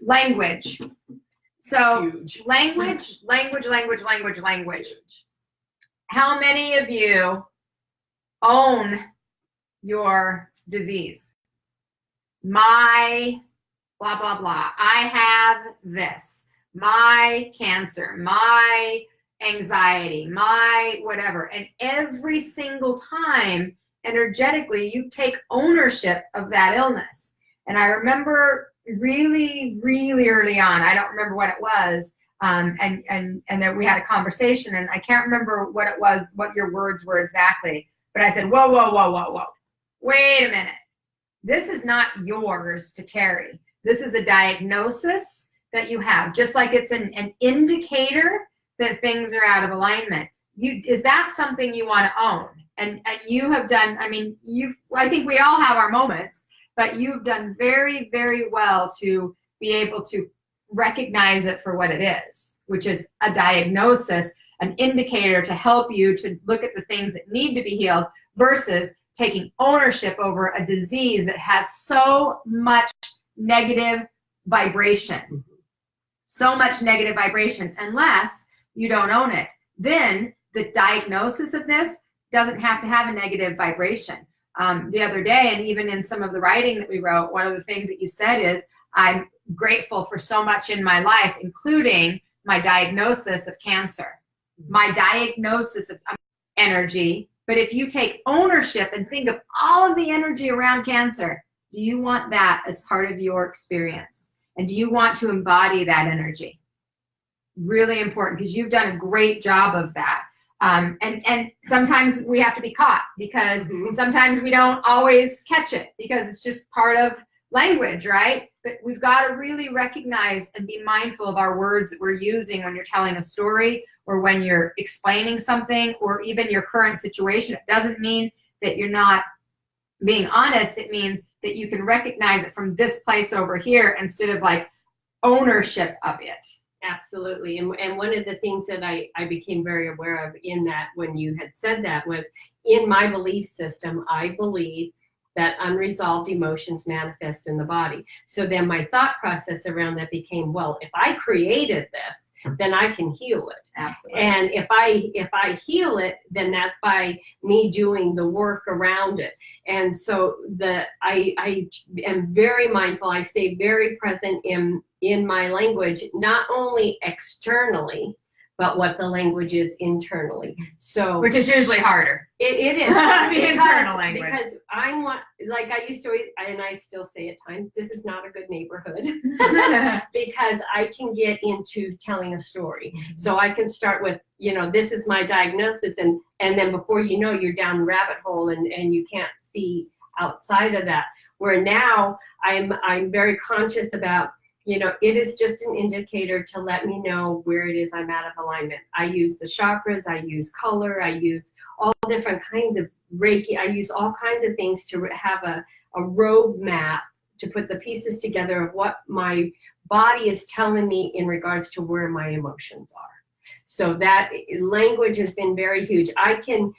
Language. So Huge. language. How many of you own your disease? My blah, blah, blah. I have this. My cancer, my anxiety, my whatever. And every single time, energetically, you take ownership of that illness. And I remember really, really early on, I don't remember what it was, and that we had a conversation, and I can't remember what it was, what your words were exactly, but I said, whoa, wait a minute. This is not yours to carry. This is a diagnosis that you have, just like it's an indicator that things are out of alignment. Is that something you want to own? And you have done, I think we all have our moments, but you've done very, very well to be able to recognize it for what it is, which is a diagnosis, an indicator to help you to look at the things that need to be healed, versus taking ownership over a disease that has so much negative vibration. So much negative vibration. Unless you don't own it, then the diagnosis of this doesn't have to have a negative vibration. The other day, and even in some of the writing that we wrote, one of the things that you said is, I'm grateful for so much in my life, including my diagnosis of cancer, my diagnosis of energy. But if you take ownership and think of all of the energy around cancer, do you want that as part of your experience? And do you want to embody that energy? Really important, because you've done a great job of that. And sometimes we have to be caught, because sometimes we don't always catch it, because it's just part of language, right? But we've got to really recognize and be mindful of our words that we're using when you're telling a story, or when you're explaining something, or even your current situation. It doesn't mean that you're not being honest. It means that you can recognize it from this place over here, instead of like ownership of it. Absolutely. And one of the things that I became very aware of in that, when you had said that, was in my belief system, I believe that unresolved emotions manifest in the body. So then my thought process around that became, well, if I created this, then I can heal it. Absolutely. And if I heal it, then that's by me doing the work around it. And so I am very mindful. I stay very present in my language, not only externally, but what the language is internally. So Which is usually harder. it is The internal language. because like I used to, and I still say at times, this is not a good neighborhood because I can get into telling a story. So I can start with, this is my diagnosis, and then before you know, you're down the rabbit hole and you can't see outside of that. Where now I'm very conscious about, it is just an indicator to let me know where it is I'm out of alignment. I use the chakras, I use color, I use all different kinds of Reiki, I use all kinds of things to have a roadmap to put the pieces together of what my body is telling me in regards to where my emotions are. So that language has been very huge. I can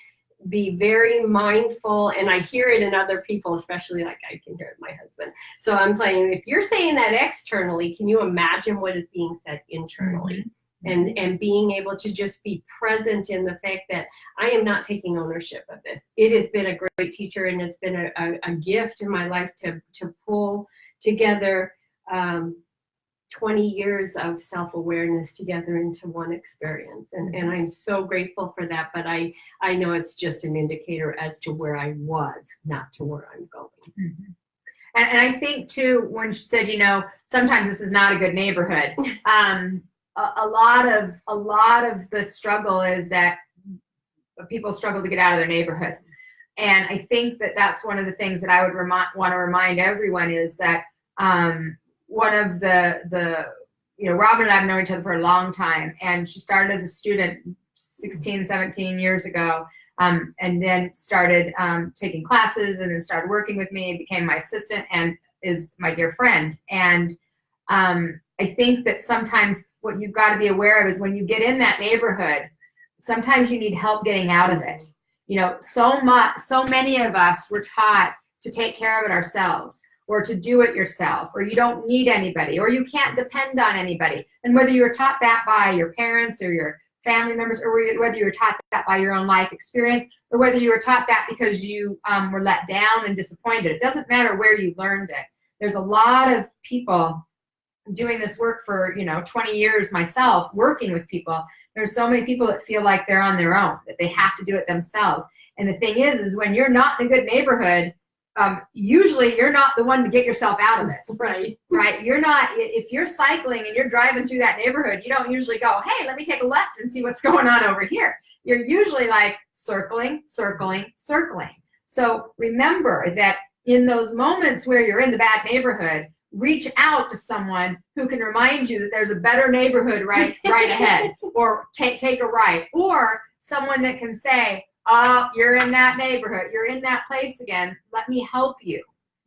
be very mindful, and I hear it in other people, especially like I can hear it in my husband. So I'm saying, if you're saying that externally, can you imagine what is being said internally? And being able to just be present in the fact that I am not taking ownership of this. It has been a great teacher, and it's been a gift in my life to pull together 20 years of self-awareness together into one experience. And I'm so grateful for that, but I know it's just an indicator as to where I was, not to where I'm going. Mm-hmm. And I think too, when she said, sometimes this is not a good neighborhood, a lot of the struggle is that people struggle to get out of their neighborhood. And I think that that's one of the things that I would want to remind everyone is that one of the Robin and I have known each other for a long time, and she started as a student 16, 17 years ago, and then started taking classes, and then started working with me, became my assistant, and is my dear friend. And I think that sometimes what you've got to be aware of is when you get in that neighborhood, sometimes you need help getting out of it. So many of us were taught to take care of it ourselves, or to do it yourself, or you don't need anybody, or you can't depend on anybody. And whether you were taught that by your parents or your family members, or whether you were taught that by your own life experience, or whether you were taught that because you were let down and disappointed, it doesn't matter where you learned it. There's a lot of people doing this work for 20 years myself, working with people. There's so many people that feel like they're on their own, that they have to do it themselves. And the thing is when you're not in a good neighborhood, usually you're not the one to get yourself out of it. Right. You're not, if you're cycling and you're driving through that neighborhood, you don't usually go, hey, let me take a left and see what's going on over here. You're usually like circling. So remember that in those moments where you're in the bad neighborhood, reach out to someone who can remind you that there's a better neighborhood right ahead, or take a right, or someone that can say, you're in that neighborhood, you're in that place again, let me help you.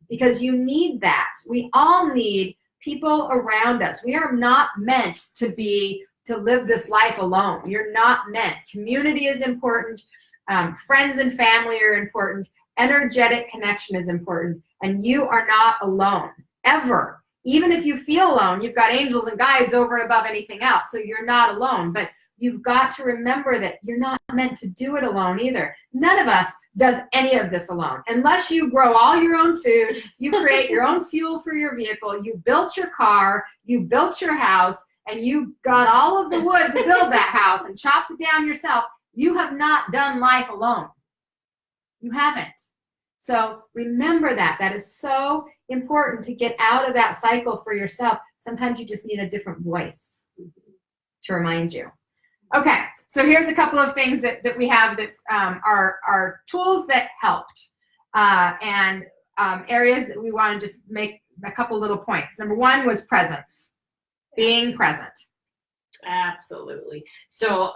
Because you need that. We all need people around us. We are not meant to live this life alone. You're not meant. Community is important. Friends and family are important. Energetic connection is important. And you are not alone, ever. Even if you feel alone, you've got angels and guides over and above anything else. So you're not alone. But you've got to remember that you're not meant to do it alone either. None of us does any of this alone. Unless you grow all your own food, you create your own fuel for your vehicle, you built your car, you built your house, and you got all of the wood to build that house and chopped it down yourself. You have not done life alone. You haven't. So remember that. That is so important to get out of that cycle for yourself. Sometimes you just need a different voice to remind you. Okay, so here's a couple of things that we have that are tools that helped, and areas that we want to just make a couple little points. Number one was presence, being present. Absolutely. So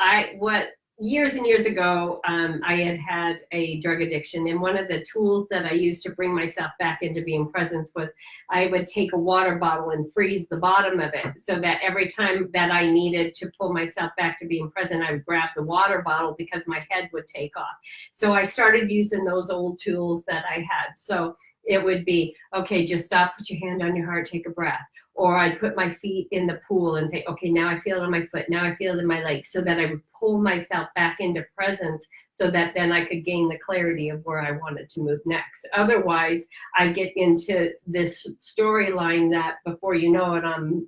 years and years ago, I had a drug addiction, and one of the tools that I used to bring myself back into being present was I would take a water bottle and freeze the bottom of it, so that every time that I needed to pull myself back to being present, I would grab the water bottle because my head would take off. So I started using those old tools that I had. So it would be, okay, just stop, put your hand on your heart, take a breath. Or I'd put my feet in the pool and say, okay, now I feel it on my foot, now I feel it in my leg, so that I would pull myself back into presence, so that then I could gain the clarity of where I wanted to move next. Otherwise, I get into this storyline that before you know it, I'm,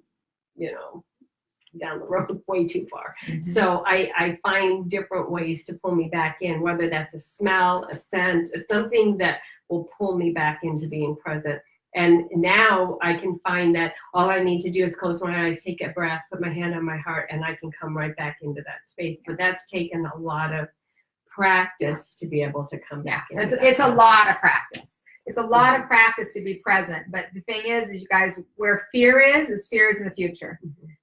down the road way too far. So I find different ways to pull me back in, whether that's a smell, a scent, something that will pull me back into being present. And now I can find that all I need to do is close my eyes, take a breath, put my hand on my heart, and I can come right back into that space. But that's taken a lot of practice to be able to come back in. It's a lot of practice. It's a lot of practice to be present. But the thing is you guys, where fear is in the future.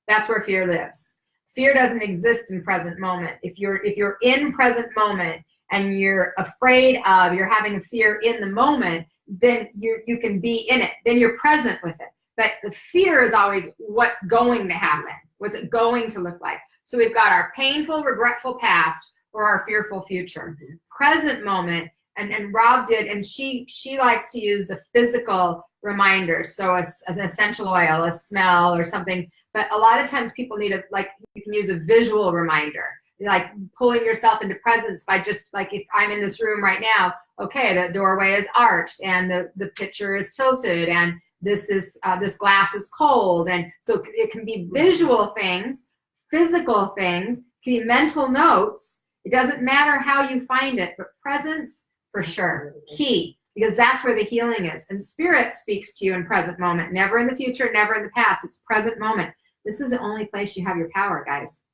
That's where fear lives. Fear doesn't exist in present moment. If you're in present moment and you're afraid of, you're having a fear in the moment, then you can be in it. Then you're present with it. But the fear is always what's going to happen. What's it going to look like? So we've got our painful, regretful past or our fearful future. Present moment, and Rob did, and she likes to use the physical reminders. So an essential oil, a smell or something. But a lot of times people need you can use a visual reminder, like pulling yourself into presence by just like, if I'm in this room right now, okay, the doorway is arched and the picture is tilted and this glass is cold. And so it can be visual things, physical things, can be mental notes. It doesn't matter how you find it, but presence for sure, key, because that's where the healing is. And spirit speaks to you in present moment, never in the future, never in the past. It's present moment. This is the only place you have your power, guys.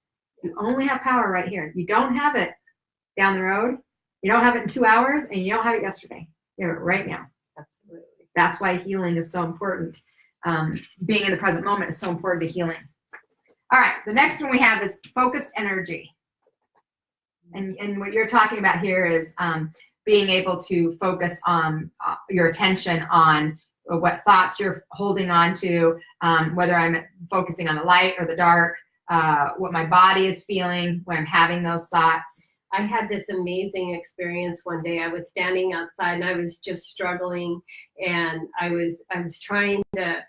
You only have power right here. You don't have it down the road. You don't have it in 2 hours, and you don't have it yesterday. You have it right now. Absolutely. That's why healing is so important. Being in the present moment is so important to healing. All right, the next one we have is focused energy. And what you're talking about here is being able to focus on your attention on what thoughts you're holding on to, whether I'm focusing on the light or the dark, what my body is feeling when I'm having those thoughts. I had this amazing experience one day. I was standing outside and I was just struggling, and I was trying to,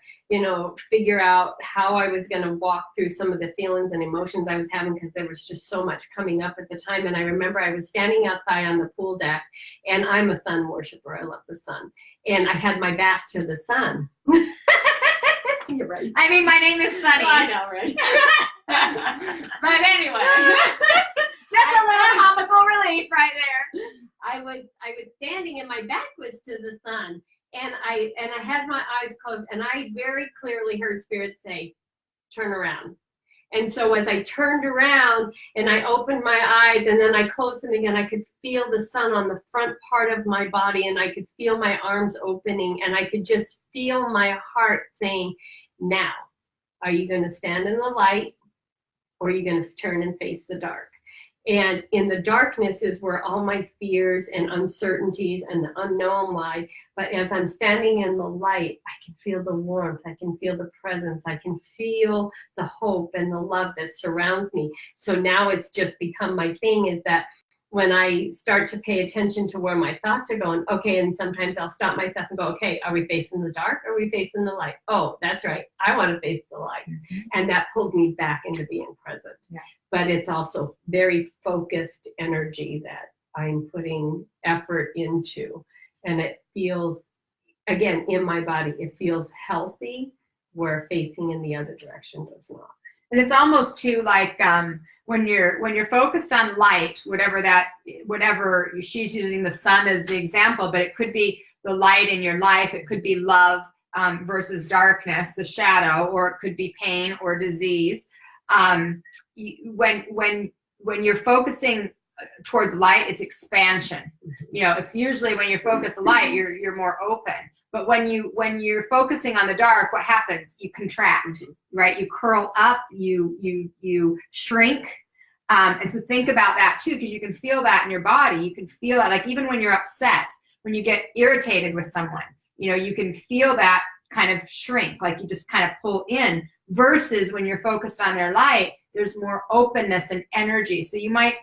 figure out how I was going to walk through some of the feelings and emotions I was having, because there was just so much coming up at the time. And I remember I was standing outside on the pool deck, and I'm a sun worshiper. I love the sun. And I had my back to the sun. You're right. I mean, my name is Sunny. I know, right? But anyway. Just a little comical relief right there. I was standing and my back was to the sun, and I had my eyes closed, and I very clearly heard spirit say, turn around. And so as I turned around and I opened my eyes and then I closed them again, I could feel the sun on the front part of my body, and I could feel my arms opening, and I could just feel my heart saying, now, are you going to stand in the light, or are you going to turn and face the dark? And in the darkness is where all my fears and uncertainties and the unknown lie. But as I'm standing in the light, I can feel the warmth. I can feel the presence. I can feel the hope and the love that surrounds me. So now it's just become my thing, is that when I start to pay attention to where my thoughts are going, okay, and sometimes I'll stop myself and go, okay, are we facing the dark or are we facing the light? Oh, that's right. I want to face the light. Mm-hmm. And that pulls me back into being present. Yeah. But it's also very focused energy that I'm putting effort into. And it feels, again, in my body, it feels healthy, where facing in the other direction does not. And it's almost too like when you're focused on light, whatever she's using the sun as the example, but it could be the light in your life. It could be love versus darkness, the shadow, or it could be pain or disease. When you're focusing towards light, it's expansion. It's usually when you're focused on light, you're more open. But when you're focusing on the dark, what happens? You contract, right? You curl up, you shrink. And so think about that too, because you can feel that in your body. You can feel that, like even when you're upset, when you get irritated with someone, you can feel that kind of shrink, like you just kind of pull in, versus when you're focused on their light, there's more openness and energy. So you might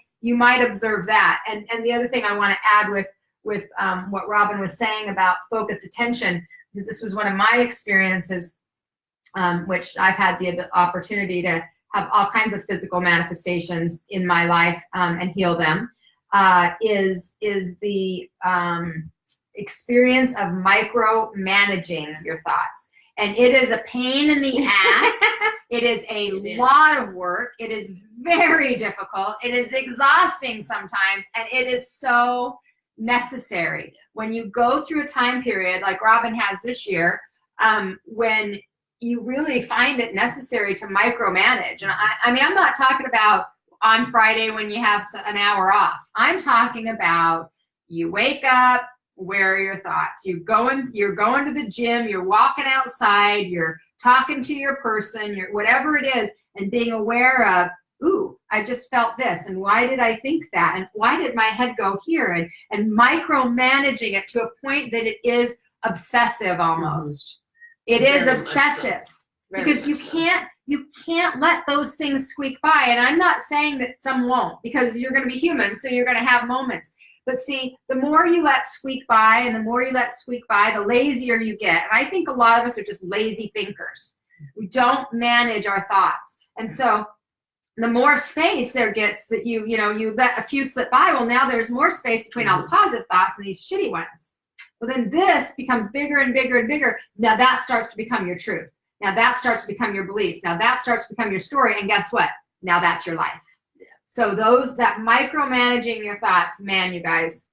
observe that. And the other thing I want to add with what Robin was saying about focused attention, because this was one of my experiences, which I've had the opportunity to have all kinds of physical manifestations in my life and heal them, is the experience of micromanaging your thoughts. And it is a pain in the ass. It is lot of work. It is very difficult. It is exhausting sometimes, and it is so necessary. When you go through a time period like Robin has this year, when you really find it necessary to micromanage. And I mean, I'm not talking about on Friday when you have an hour off. I'm talking about you wake up, where are your thoughts? You're going to the gym, you're walking outside, you're talking to your person, whatever it is, and being aware of, ooh, I just felt this, and why did I think that, and why did my head go here, and micromanaging it to a point that it is obsessive almost. It is obsessive because you can't let those things squeak by. And I'm not saying that some won't, because you're going to be human, so you're going to have moments. But see, the more you let squeak by and the more you let squeak by, the lazier you get. And I think a lot of us are just lazy thinkers. We don't manage our thoughts. And so the more space there gets that you let a few slip by, well, now there's more space between all the positive thoughts and these shitty ones. Well, then this becomes bigger and bigger and bigger. Now that starts to become your truth. Now that starts to become your beliefs. Now that starts to become your story. And guess what? Now that's your life. So that micromanaging your thoughts, man, you guys,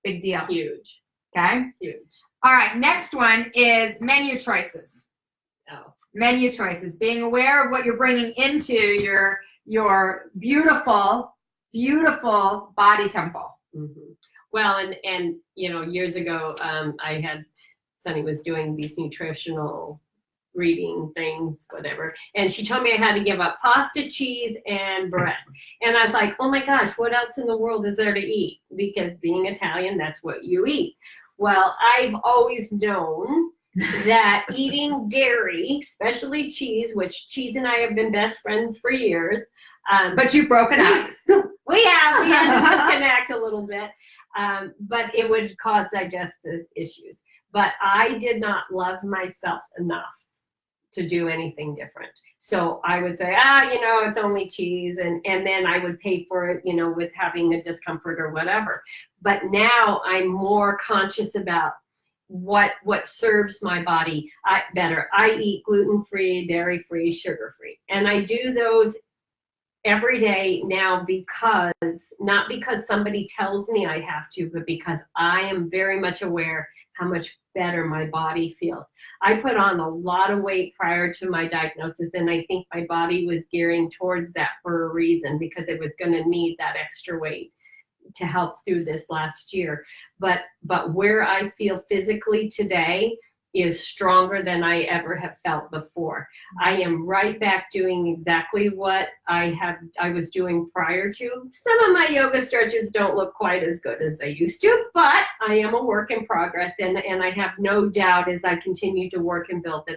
big deal. Huge. Okay? Huge. All right, next one is menu choices. Oh. Menu choices, being aware of what you're bringing into your beautiful, beautiful body temple. Mm-hmm. Well, and years ago, Sunny was doing these nutritional reading things, whatever, and she told me I had to give up pasta, cheese, and bread. And I was like, oh my gosh, what else in the world is there to eat? Because being Italian, that's what you eat. Well, I've always known that eating dairy, especially cheese, which cheese and I have been best friends for years. But you've broken up. We had to disconnect a little bit, but it would cause digestive issues. But I did not love myself enough to do anything different. So I would say, it's only cheese. And then I would pay for it, with having a discomfort or whatever. But now I'm more conscious about what serves my body better. I eat gluten-free, dairy-free, sugar-free. And I do those every day now not because somebody tells me I have to, but because I am very much aware how much better my body feels. I put on a lot of weight prior to my diagnosis, and I think my body was gearing towards that for a reason, because it was going to need that extra weight to help through this last year. But where I feel physically today is stronger than I ever have felt before. I am right back doing exactly what I was doing prior to. Some of my yoga stretches don't look quite as good as they used to, but I am a work in progress, and I have no doubt as I continue to work and build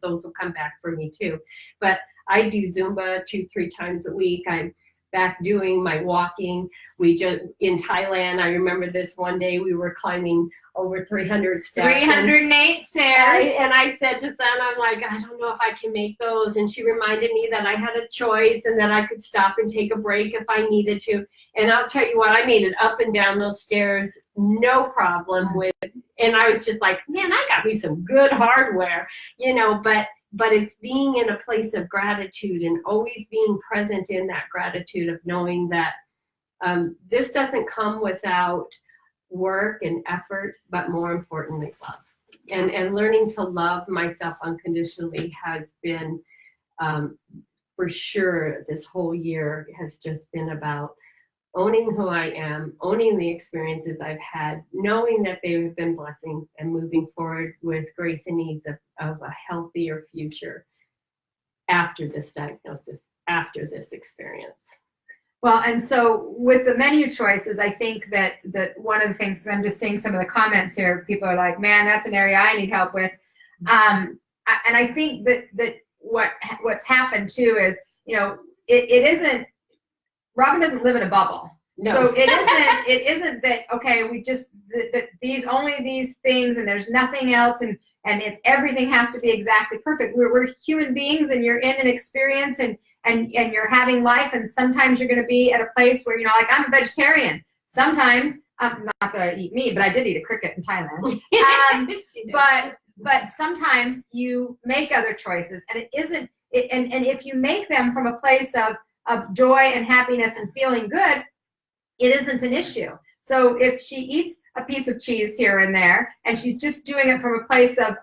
those will come back for me too. But I do Zumba 2-3 times a week. I'm back doing my walking. In Thailand, I remember this one day we were climbing over 300 steps. 308 stairs. And I said to Sana, I'm like, I don't know if I can make those. And she reminded me that I had a choice and that I could stop and take a break if I needed to. And I'll tell you what, I made it up and down those stairs, no problem with it. And I was just like, man, I got me some good hardware, but it's being in a place of gratitude and always being present in that gratitude of knowing that this doesn't come without work and effort, but more importantly, love. And learning to love myself unconditionally has been, for sure, this whole year has just been about owning who I am, owning the experiences I've had, knowing that they have been blessings, and moving forward with grace and ease of a healthier future after this diagnosis, after this experience. Well, and so with the menu choices, I think that one of the things, I'm just seeing some of the comments here, people are like, man, that's an area I need help with. And I think that what's happened too is, it isn't, Robin doesn't live in a bubble. No. So it isn't that, okay, we just, that only these things and there's nothing else, and it's everything has to be exactly perfect. We're human beings, and you're in an experience, and you're having life, and sometimes you're going to be at a place where, like, I'm a vegetarian. Sometimes, not that I eat meat, but I did eat a cricket in Thailand. but sometimes you make other choices, and it isn't. And if you make them from a place of joy and happiness and feeling good, it isn't an issue. So if she eats a piece of cheese here and there, and she's just doing it from a place of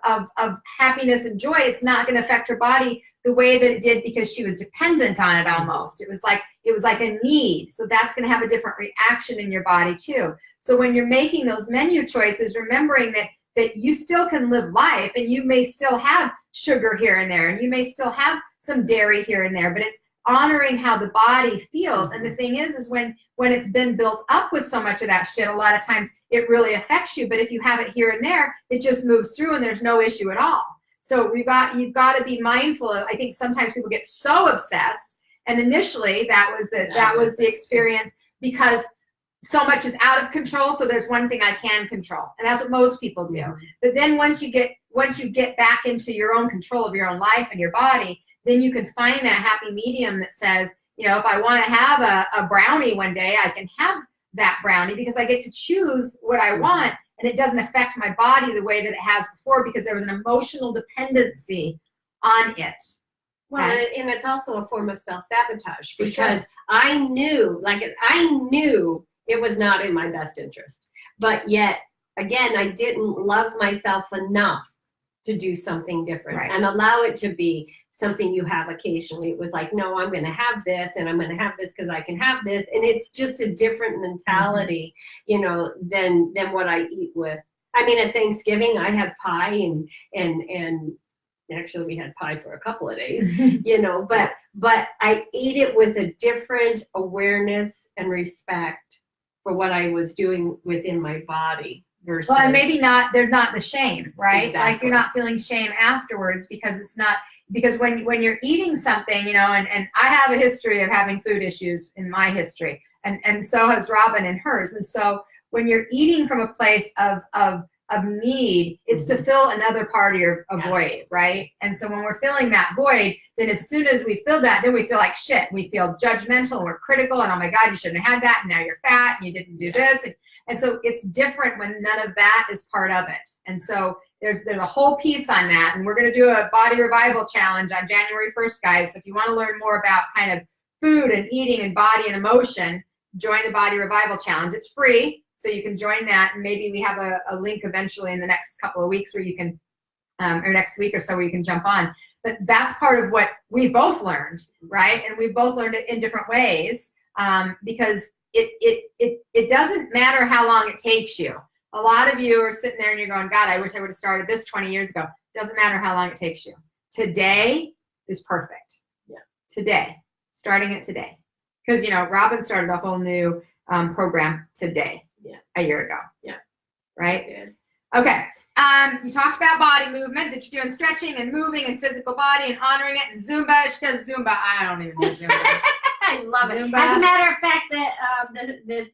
happiness and joy, it's not going to affect her body the way that it did because she was dependent on it almost. It was like a need. So that's going to have a different reaction in your body too. So when you're making those menu choices, remembering that you still can live life, and you may still have sugar here and there, and you may still have some dairy here and there, but it's honoring how the body feels. And the thing is when it's been built up with so much of that shit, a lot of times it really affects you. But if you have it here and there, it just moves through and there's no issue at all. So you've got to be mindful of, I think sometimes people get so obsessed, and initially that was the experience, because so much is out of control. So there's one thing I can control, and that's what most people do. But then once you get back into your own control of your own life and your body, then you can find that happy medium that says, you know, if I want to have a brownie one day, I can have that brownie because I get to choose what I want, and it doesn't affect my body the way that it has before because there was an emotional dependency on it. Well, and it's also a form of self-sabotage, because I knew it was not in my best interest. But yet, again, I didn't love myself enough to do something different and allow it to be something you have occasionally. It was like, no, I'm going to have this, and I'm going to have this because I can have this. And it's just a different mentality, you know, than what I eat with. I mean, at Thanksgiving, I had pie and actually we had pie for a couple of days, you know, but I ate it with a different awareness and respect for what I was doing within my body. Versus, well, and maybe there's not the shame, right? Exactly. Like you're not feeling shame afterwards because when you're eating something, you know, and I have a history of having food issues in my history, and so has Robin in hers. And so when you're eating from a place of need, it's to fill another part of your void, right? And so when we're filling that void, then as soon as we fill that, then we feel like shit. We feel judgmental, we're critical, and oh my God, you shouldn't have had that, and now you're fat, and you didn't do this. And so it's different when none of that is part of it. And so there's a whole piece on that, and we're going to do a body revival challenge on January 1st, guys. So if you want to learn more about kind of food and eating and body and emotion, join the body revival challenge. It's free. So you can join that, and maybe we have a link eventually in the next couple of weeks where you can, or next week or so, where you can jump on. But that's part of what we both learned, right? And we both learned it in different ways, because it doesn't matter how long it takes you. A lot of you are sitting there and you're going, God, I wish I would have started this 20 years ago. Doesn't matter how long it takes you. Today is perfect. Yeah. Today, starting it today, because you know Robin started a whole new program today. Yeah. A year ago. Yeah. Right? Good. Okay. You talked about body movement, that you're doing stretching and moving and physical body and honoring it, and Zumba. She does Zumba. I don't even do Zumba. I love it. Zumba. As a matter of fact, that this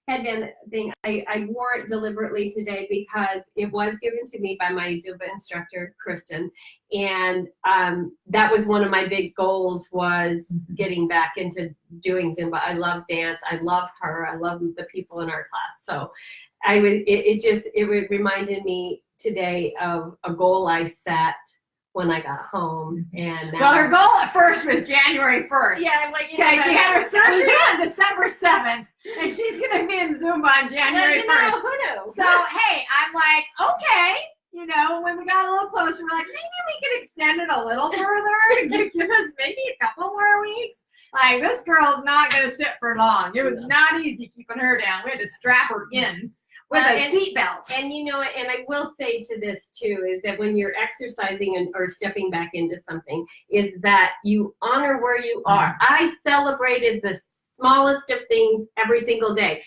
headband thing, I wore it deliberately today because it was given to me by my Zumba instructor, Kristen. And that was one of my big goals, was getting back into doing Zumba. I love dance. I love her. I love the people in our class. So it reminded me today of a goal I set when I got home. And now, well, her goal at first was January 1st. Yeah, I'm like, she had her surgery on December 7th, and she's going to be in Zumba on January 1st. Who knows? So, hey, I'm like, okay. You know, when we got a little closer, we're like, maybe we could extend it a little further and give us maybe a couple more weeks. Like, this girl's not going to sit for long. It was not easy keeping her down. We had to strap her in with a seatbelt. And you know, and I will say to this too, is that when you're exercising or stepping back into something, is that you honor where you are. I celebrated the smallest of things every single day.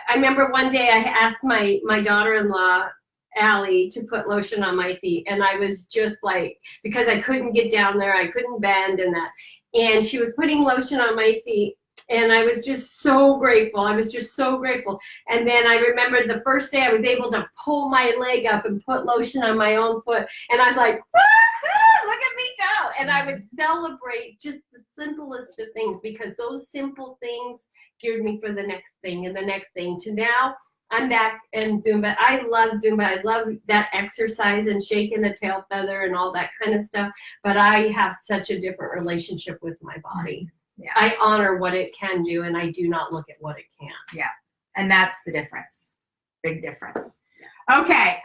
I remember one day I asked my daughter-in-law, Allie, to put lotion on my feet, and I was just like, because I couldn't get down there, I couldn't bend and she was putting lotion on my feet. And I was just so grateful. I was just so grateful. And then I remembered the first day I was able to pull my leg up and put lotion on my own foot. And I was like, look at me go. And I would celebrate just the simplest of things, because those simple things geared me for the next thing and the next thing, to now I'm back in Zumba. I love Zumba. I love that exercise and shaking the tail feather and all that kind of stuff. But I have such a different relationship with my body. Yeah. I honor what it can do, and I do not look at what it can't. Yeah. And that's the difference. Big difference. Okay.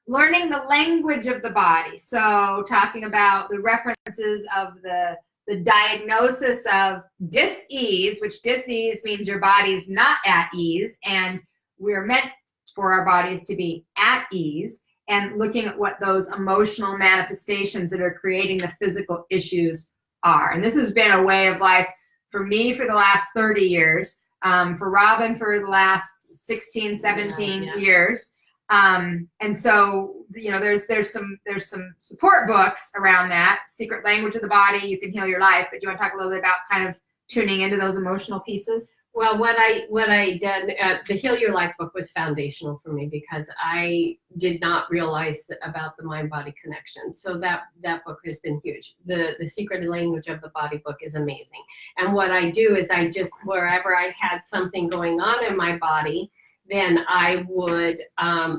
Learning the language of the body. So talking about the references of the diagnosis of dis-ease, which dis-ease means your body's not at ease, and we're meant for our bodies to be at ease, and looking at what those emotional manifestations that are creating the physical issues are. And this has been a way of life for me for the last 30 years, for Robin for the last 16, 17 years. And so, you know, there's some support books around that. Secret Language of the Body, You Can Heal Your Life. But do you want to talk a little bit about kind of tuning into those emotional pieces? Well, what I did, the Heal Your Life book was foundational for me because I did not realize about the mind-body connection. So that book has been huge. The Secret Language of the Body book is amazing. And what I do is I just, wherever I had something going on in my body, then I would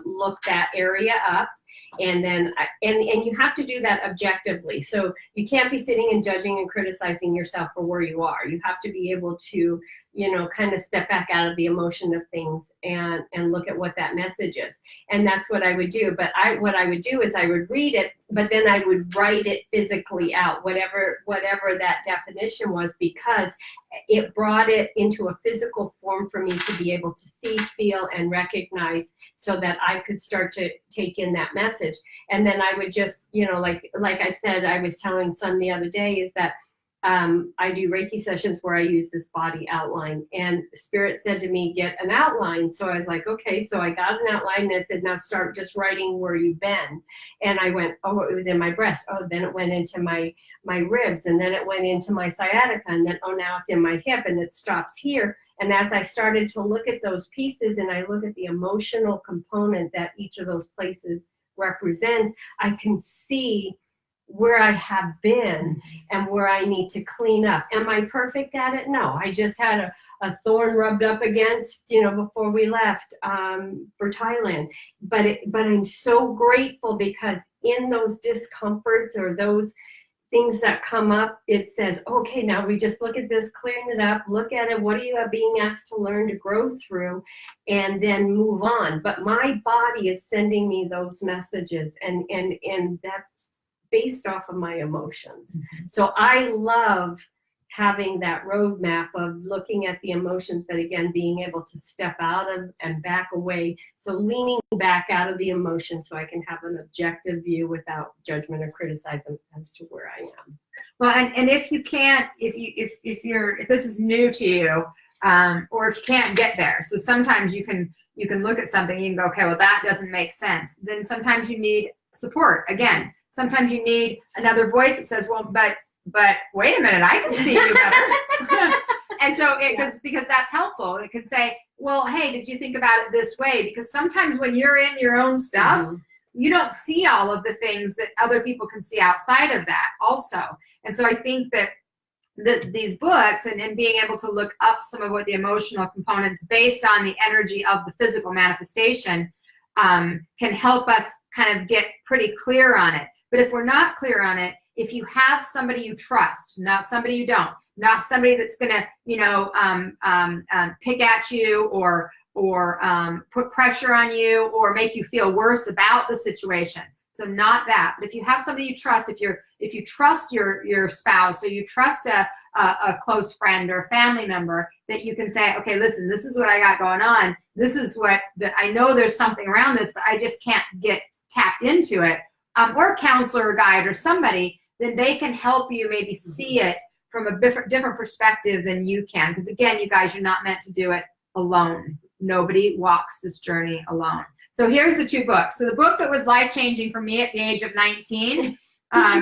look that area up. And then, and you have to do that objectively. So you can't be sitting and judging and criticizing yourself for where you are. You have to be able to, you know, kind of step back out of the emotion of things and look at what that message is. And that's what I would do. But what I would do is I would read it, but then I would write it physically out, whatever that definition was, because it brought it into a physical form for me to be able to see, feel, and recognize, so that I could start to take in that message. And then I would just, you know, like I said, I was telling Son the other day, is that I do Reiki sessions where I use this body outline, and Spirit said to me, get an outline. So I was like, okay, so I got an outline that said, now start just writing where you've been. And I went, oh, it was in my breast. Oh, then it went into my ribs, and then it went into my sciatica, and then, oh, now it's in my hip, and it stops here. And as I started to look at those pieces and I look at the emotional component that each of those places represent, I can see where I have been and where I need to clean up. Am I perfect at it? No, I just had a thorn rubbed up against, you know, before we left for Thailand. But I'm so grateful, because in those discomforts or those things that come up, it says, okay, now we just look at this, clearing it up, look at it, what are you being asked to learn, to grow through, and then move on. But my body is sending me those messages, and that's based off of my emotions. Mm-hmm. So I love having that roadmap of looking at the emotions, but again, being able to step out of and back away. So leaning back out of the emotion so I can have an objective view without judgment or criticism as to where I am. Well, and if you can't, if this is new to you, or if you can't get there, so sometimes you can look at something and you can go, okay, well, that doesn't make sense. Then sometimes you need support. Again, sometimes you need another voice that says, well, but wait a minute, I can see you better. And so because that's helpful. It can say, well, hey, did you think about it this way? Because sometimes when you're in your own stuff, mm-hmm. you don't see all of the things that other people can see outside of that also. And so I think that these books and being able to look up some of what the emotional components based on the energy of the physical manifestation can help us kind of get pretty clear on it. But if we're not clear on it, if you have somebody you trust, not somebody you don't, not somebody that's going to, you know, pick at you or put pressure on you or make you feel worse about the situation. So not that. But if you have somebody you trust, if you trust your spouse, or you trust a close friend or a family member, that you can say, okay, listen, this is what I got going on. This is what I know there's something around this, but I just can't get tapped into it. Or a counselor or guide or somebody, then they can help you maybe see it from a different perspective than you can. Because again, you guys, you're not meant to do it alone. Nobody walks this journey alone. So here's the two books. So the book that was life-changing for me at the age of 19,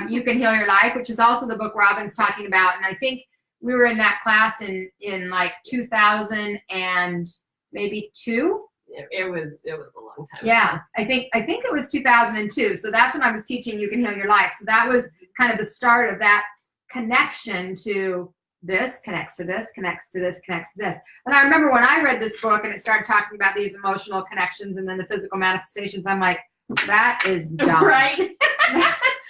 You Can Heal Your Life, which is also the book Robin's talking about. And I think we were in that class in like 2000 and maybe 2. It was a long time. Yeah, I think it was 2002. So that's when I was teaching You Can Heal Your Life. So that was kind of the start of that connection to this connects to this, connects to this, connects to this. And I remember when I read this book and it started talking about these emotional connections and then the physical manifestations, I'm like, that is dumb. Right?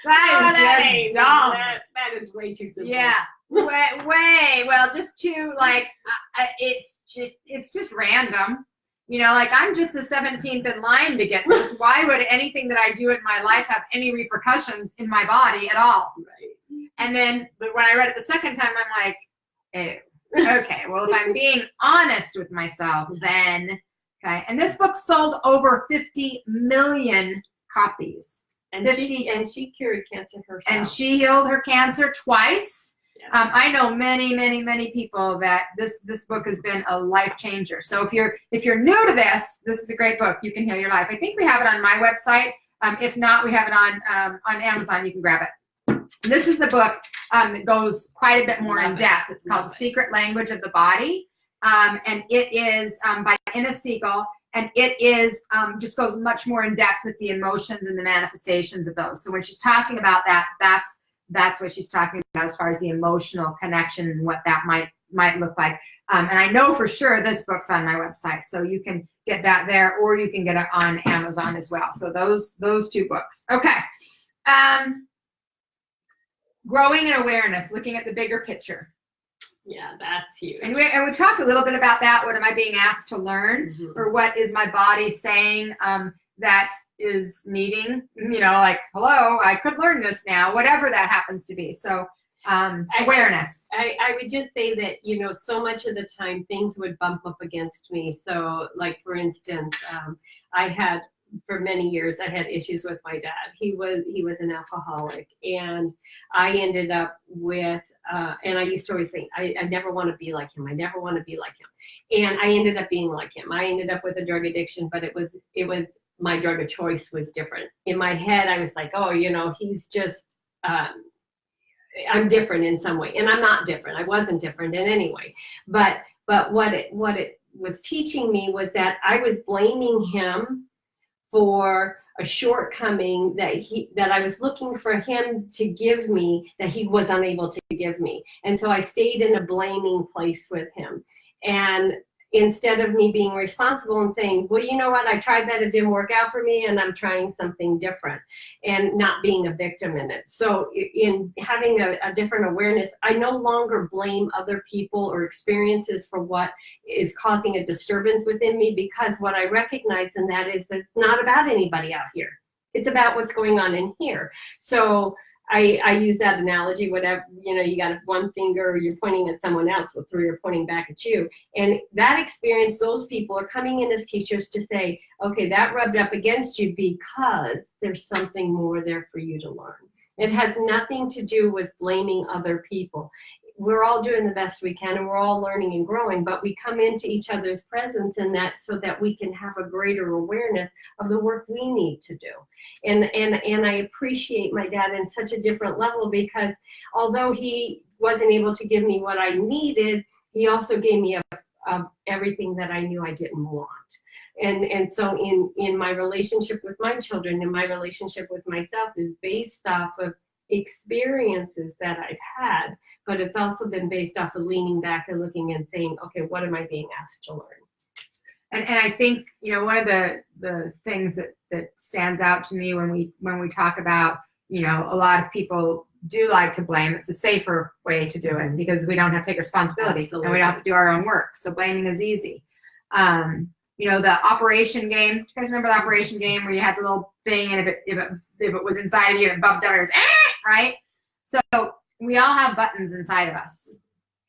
That is just dumb. That is way too simple. Yeah, way. Well, just too like it's just random. You know, like I'm just the 17th in line to get this. Why would anything that I do in my life have any repercussions in my body at all? Right. And then when I read it the second time, I'm like, ew. Okay, well, if I'm being honest with myself, then, okay. And this book sold over 50 million copies. And she cured cancer herself. And she healed her cancer twice. Yeah. I know many people that this book has been a life changer. So if you're new to this is a great book. You can heal your life. I think we have it on my website. If not, we have it on Amazon. You can grab it. This is the book that goes quite a bit more in depth. It's called Secret Language of the Body, and it is by Ina Siegel. And it is just goes much more in depth with the emotions and the manifestations of those. So when she's talking about that, that's what she's talking about as far as the emotional connection and what that might look like. And I know for sure this book's on my website, so you can get that there, or you can get it on Amazon as well. So those two books. Okay. Growing in awareness, looking at the bigger picture. Yeah, that's huge. And we talked a little bit about that. What am I being asked to learn? Mm-hmm. Or what is my body saying that is needing, like, hello, I could learn this now, whatever that happens to be. So awareness. I would just say that, so much of the time things would bump up against me. So like, for instance, for many years, I had issues with my dad. He was an alcoholic, and I ended up with, and I used to always think, I never want to be like him. I never want to be like him. And I ended up being like him. I ended up with a drug addiction, but it was my drug of choice was different. In my head, I was like, oh, he's just, I'm different in some way. And I'm not different. I wasn't different in any way. But what it was teaching me was that I was blaming him for a shortcoming that I was looking for him to give me that he was unable to give me. And so I stayed in a blaming place with him. And instead of me being responsible and saying, well, you know what, I tried that, it didn't work out for me, and I'm trying something different, and not being a victim in it. So in having a different awareness, I no longer blame other people or experiences for what is causing a disturbance within me, because what I recognize in that is that it's not about anybody out here. It's about what's going on in here. So I use that analogy, whatever, you got one finger, you're pointing at someone else, with three are pointing back at you. And that experience, those people are coming in as teachers to say, okay, that rubbed up against you because there's something more there for you to learn. It has nothing to do with blaming other people. We're all doing the best we can, and we're all learning and growing, but we come into each other's presence in that so that we can have a greater awareness of the work we need to do. And I appreciate my dad in such a different level, because although he wasn't able to give me what I needed, he also gave me everything that I knew I didn't want. And so in my relationship with my children and my relationship with myself is based off of experiences that I've had, but it's also been based off of leaning back and looking and saying, okay, what am I being asked to learn? And I think, one of the things that stands out to me when we talk about, a lot of people do like to blame. It's a safer way to do it because we don't have to take responsibility. Absolutely. And we don't have to do our own work. So blaming is easy. The operation game. Do you guys remember the operation game where you had the little thing, and if it was inside of you, it bumped out, it was, right? So we all have buttons inside of us,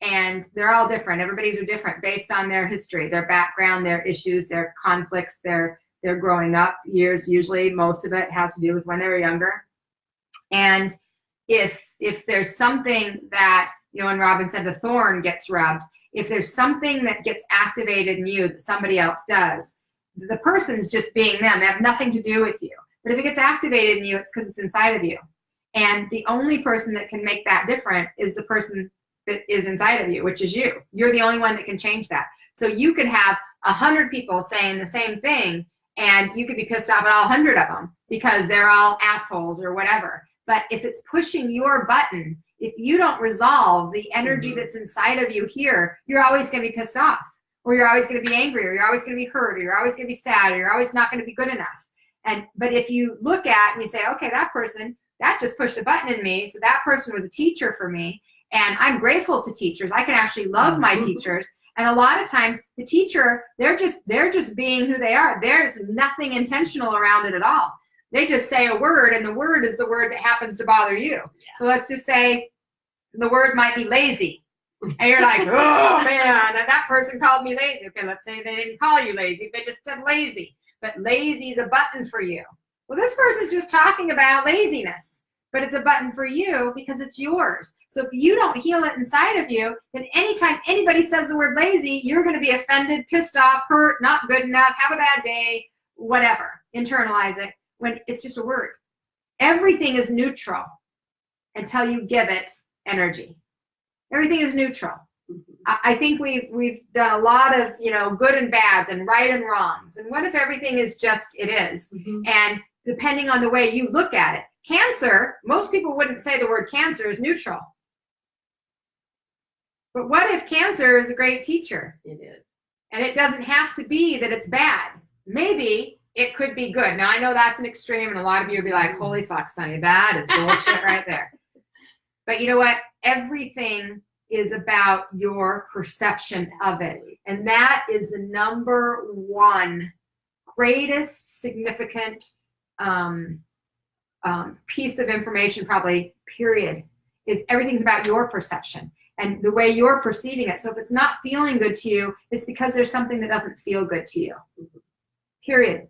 and they're all different. Everybody's are different based on their history, their background, their issues, their conflicts, their growing up years. Usually, most of it has to do with when they were younger. And if there's something that, when Robin said the thorn gets rubbed, if there's something that gets activated in you that somebody else does, the person's just being them. They have nothing to do with you. But if it gets activated in you, it's because it's inside of you. And the only person that can make that different is the person that is inside of you, which is you. You're the only one that can change that. So you could have 100 people saying the same thing, and you could be pissed off at all 100 of them because they're all assholes or whatever. But if it's pushing your button, if you don't resolve the energy that's inside of you here, you're always going to be pissed off, or you're always going to be angry, or you're always going to be hurt, or you're always going to be sad, or you're always not going to be good enough. But if you look at and you say, okay, that person, that just pushed a button in me, so that person was a teacher for me, and I'm grateful to teachers. I can actually love my teachers. And a lot of times the teacher, they're just being who they are. There's nothing intentional around it at all. They just say a word, and the word is the word that happens to bother you. Yeah. So let's just say the word might be lazy. And you're like, oh man, and that person called me lazy. Okay, let's say they didn't call you lazy. They just said lazy. But lazy is a button for you. Well, this person's just talking about laziness, but it's a button for you because it's yours. So if you don't heal it inside of you, then anytime anybody says the word lazy, you're going to be offended, pissed off, hurt, not good enough, have a bad day, whatever. Internalize it when it's just a word. Everything is neutral until you give it energy. Everything is neutral. I think we've done a lot of, good and bads and right and wrongs. And what if everything is just it is? And depending on the way you look at it. Cancer, most people wouldn't say the word cancer is neutral. But what if cancer is a great teacher? It is. And it doesn't have to be that it's bad. Maybe it could be good. Now, I know that's an extreme, and a lot of you will be like, holy fuck, Sonny, that is bullshit right there. But you know what? Everything is about your perception of it. And that is the number one greatest significant piece of information, probably, period, is everything's about your perception and the way you're perceiving it. So if it's not feeling good to you, it's because there's something that doesn't feel good to you. Period.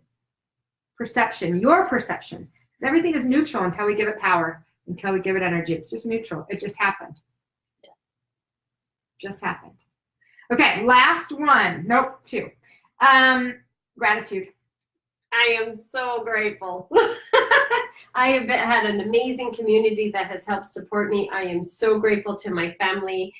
Perception, your perception. Because everything is neutral until we give it power, until we give it energy. It's just neutral. It just happened. Just happened. Okay, last one. Nope, two. Gratitude. I am so grateful. I have had an amazing community that has helped support me. I am so grateful to my family,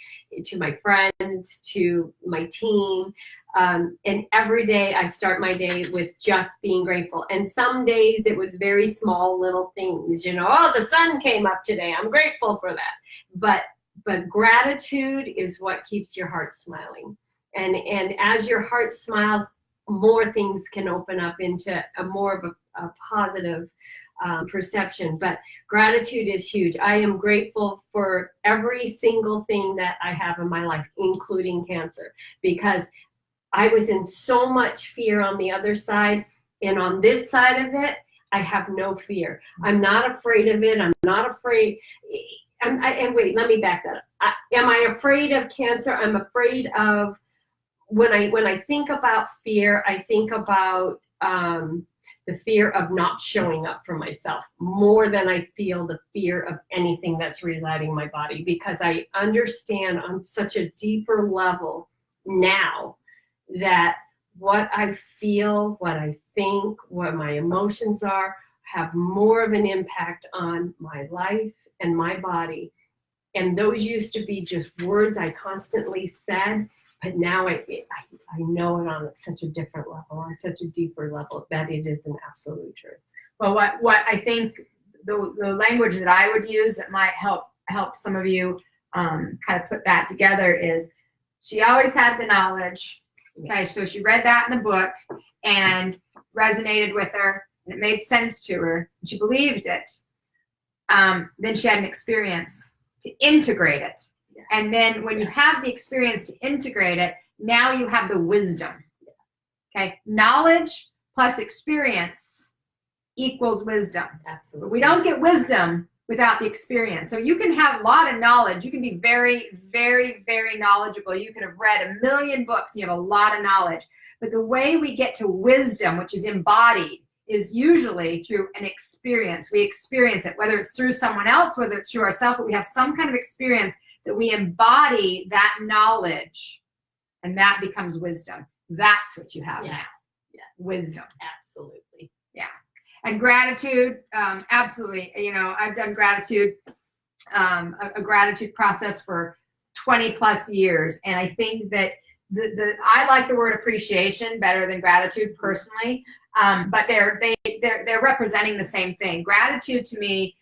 to my friends, to my team. And every day I start my day with just being grateful. And some days it was very small little things, oh, the sun came up today. I'm grateful for that. But gratitude is what keeps your heart smiling. And as your heart smiles, more things can open up into more of a positive perception. But gratitude is huge. I am grateful for every single thing that I have in my life, including cancer, because I was in so much fear on the other side, and on this side of it, I have no fear. I'm not afraid of it. I'm not afraid. And wait, let me back that up. Am I afraid of cancer? I'm afraid of, when I think about fear, I think about the fear of not showing up for myself more than I feel the fear of anything that's residing in my body, because I understand on such a deeper level now that what I feel, what I think, what my emotions are, have more of an impact on my life and my body. And those used to be just words I constantly said, but now I know it on such a different level, on such a deeper level, that it is an absolute truth. Well, what I think the language that I would use that might help some of you kind of put that together is, she always had the knowledge. Okay, so she read that in the book and resonated with her, and it made sense to her. She believed it. Then she had an experience to integrate it. Yeah. And then when you have the experience to integrate it, now you have the wisdom. Okay, knowledge plus experience equals wisdom. Absolutely. But we don't get wisdom without the experience. So you can have a lot of knowledge. You can be very, very, very knowledgeable. You could have read 1 million books and you have a lot of knowledge. But the way we get to wisdom, which is embodied, is usually through an experience. We experience it, whether it's through someone else, whether it's through ourselves, but we have some kind of experience that we embody that knowledge, and that becomes wisdom. That's what you have now. Yeah. Wisdom. Absolutely. Yeah. And gratitude, absolutely. I've done gratitude, a gratitude process for 20 plus years. And I think that I like the word appreciation better than gratitude personally. But they're representing the same thing. Gratitude to me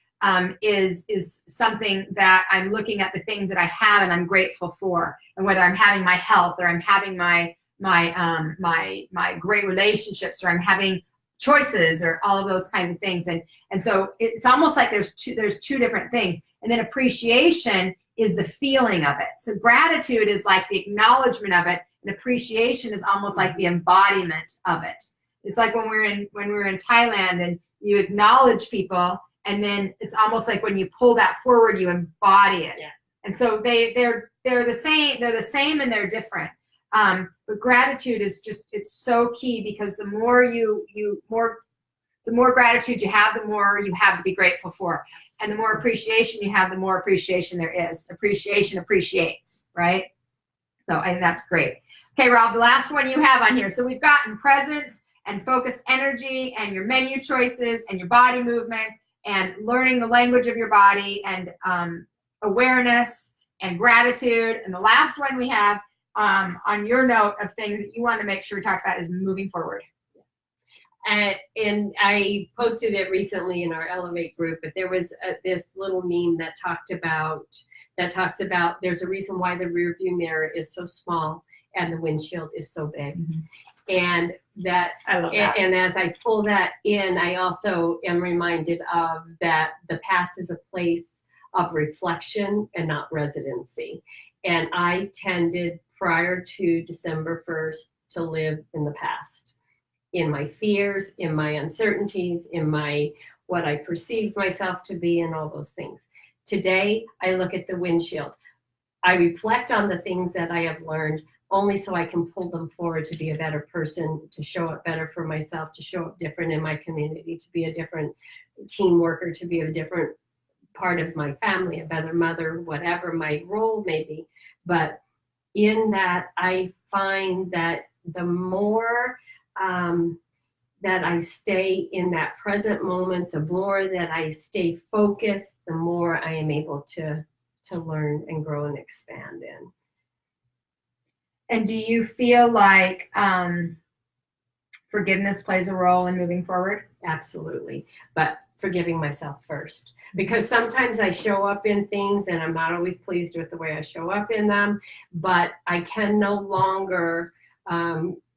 is something that I'm looking at the things that I have and I'm grateful for, and whether I'm having my health, or I'm having my great relationships, or I'm having choices, or all of those kinds of things. And so it's almost like there's two different things. And then appreciation is the feeling of it. So gratitude is like the acknowledgement of it, and appreciation is almost like the embodiment of it. It's like when we were in Thailand and you acknowledge people, and then it's almost like when you pull that forward, you embody it. Yeah. And so they're the same. They're the same and they're different. But gratitude is just, it's so key, because the more the more gratitude you have, the more you have to be grateful for. And the more appreciation you have, the more appreciation there is. Appreciation appreciates, right? So I think that's great. Okay, Rob, the last one you have on here. So we've gotten presence and focused energy, and your menu choices, and your body movement, and learning the language of your body, and awareness and gratitude. And the last one we have on your note of things that you want to make sure we talk about is moving forward. And I posted it recently in our Elevate group, but there was this little meme that talks about there's a reason why the rear view mirror is so small and the windshield is so big. Mm-hmm. And that, I love that. And as I pull that in, I also am reminded of that the past is a place of reflection and not residency. And I tended prior to December 1st to live in the past, in my fears, in my uncertainties, in my what I perceived myself to be, and all those things. Today, I look at the windshield. I reflect on the things that I have learned, only so I can pull them forward to be a better person, to show up better for myself, to show up different in my community, to be a different team worker, to be a different part of my family, a better mother, whatever my role may be. But in that, I find that the more that I stay in that present moment, the more that I stay focused, the more I am able to learn and grow and expand in. And do you feel like forgiveness plays a role in moving forward? Absolutely, but forgiving myself first. Because sometimes I show up in things and I'm not always pleased with the way I show up in them, but I can no longer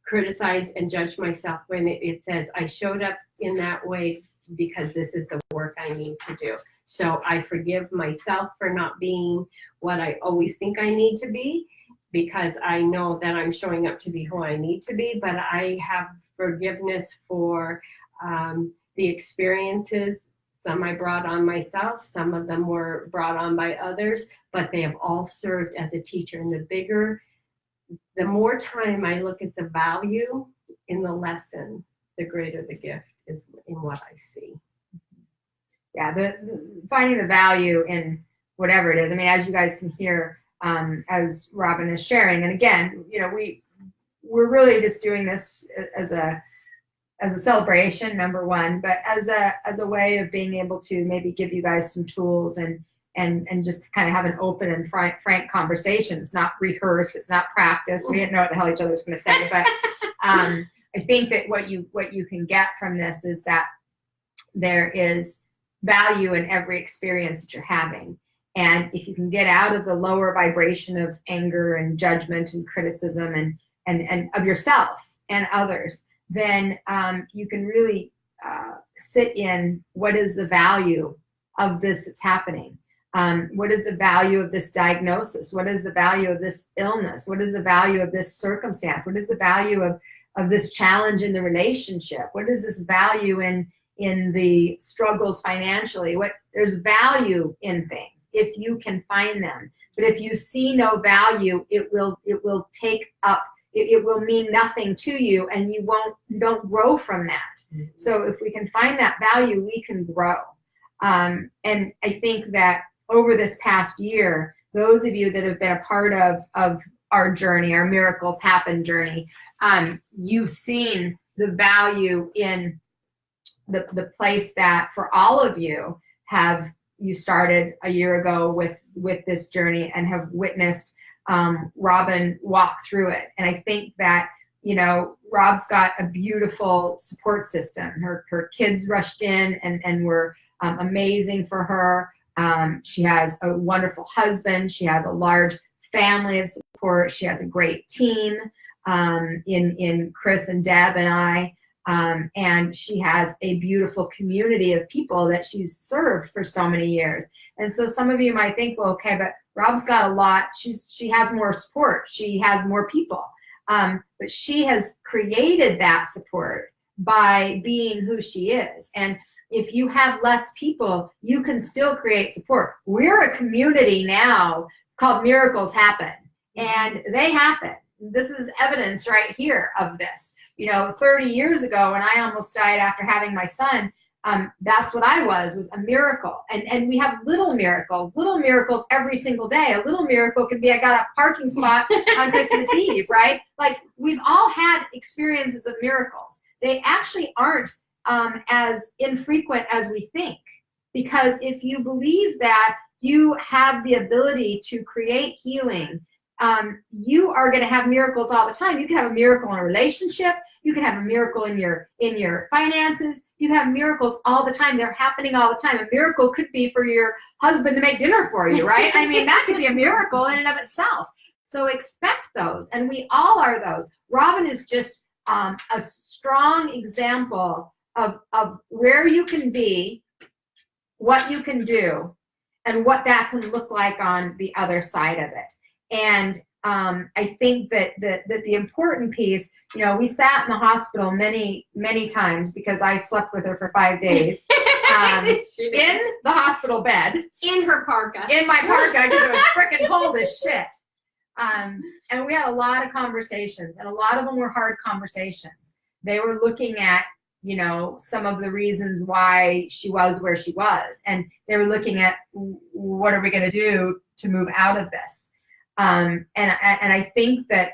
criticize and judge myself when it says I showed up in that way because this is the work I need to do. So I forgive myself for not being what I always think I need to be, because I know that I'm showing up to be who I need to be, but I have forgiveness for the experiences. Some I brought on myself, some of them were brought on by others, but they have all served as a teacher. And the more time I look at the value in the lesson, the greater the gift is in what I see. Yeah, finding the value in whatever it is. I mean, as you guys can hear, as Robin is sharing, and again, you know, we're really just doing this as a celebration, number one, but as a way of being able to maybe give you guys some tools and just kind of have an open and frank conversation. It's not rehearsed, it's not practiced. We didn't know what the hell each other was going to say, but I think that what you can get from this is that there is value in every experience that you're having. And if you can get out of the lower vibration of anger and judgment and criticism and of yourself and others, then you can really sit in what is the value of this that's happening. What is the value of this diagnosis? What is the value of this illness? What is the value of this circumstance? What is the value of this challenge in the relationship? What is this value in the struggles financially? There's value in things if you can find them. But if you see no value, it will take up. It will mean nothing to you, and you don't grow from that. Mm-hmm. So if we can find that value, we can grow. And I think that over this past year, those of you that have been a part of our journey, our Miracles Happen journey, you've seen the value in the place that for all of you you started a year ago with this journey and have witnessed Robin walk through it. And I think that, you know, Rob's got a beautiful support system. Her kids rushed in and were amazing for her. She has a wonderful husband. She has a large family of support. She has a great team in Chris and Deb and I. And she has a beautiful community of people that she's served for so many years. And so some of you might think, well, okay, but Rob's got a lot. She has more support. She has more people. But she has created that support by being who she is. And if you have less people, you can still create support. We're a community now called Miracles Happen, and they happen. This is evidence right here of this. 30 years ago when I almost died after having my son, that's what I was a miracle. And we have little miracles every single day. A little miracle could be I got a parking spot on Christmas Eve, right? Like, we've all had experiences of miracles. They actually aren't as infrequent as we think, because if you believe that you have the ability to create healing, you are going to have miracles all the time. You can have a miracle in a relationship. You can have a miracle in your finances. You can have miracles all the time. They're happening all the time. A miracle could be for your husband to make dinner for you, right? I mean, that could be a miracle in and of itself. So expect those, and we all are those. Robin is just a strong example of where you can be, what you can do, and what that can look like on the other side of it. And I think that the important piece, we sat in the hospital many, many times because I slept with her for 5 days in the hospital bed. In her parka. In my parka, because it was freaking cold as shit. And we had a lot of conversations, and a lot of them were hard conversations. They were looking at, some of the reasons why she was where she was. And they were looking at, what are we going to do to move out of this? And I think that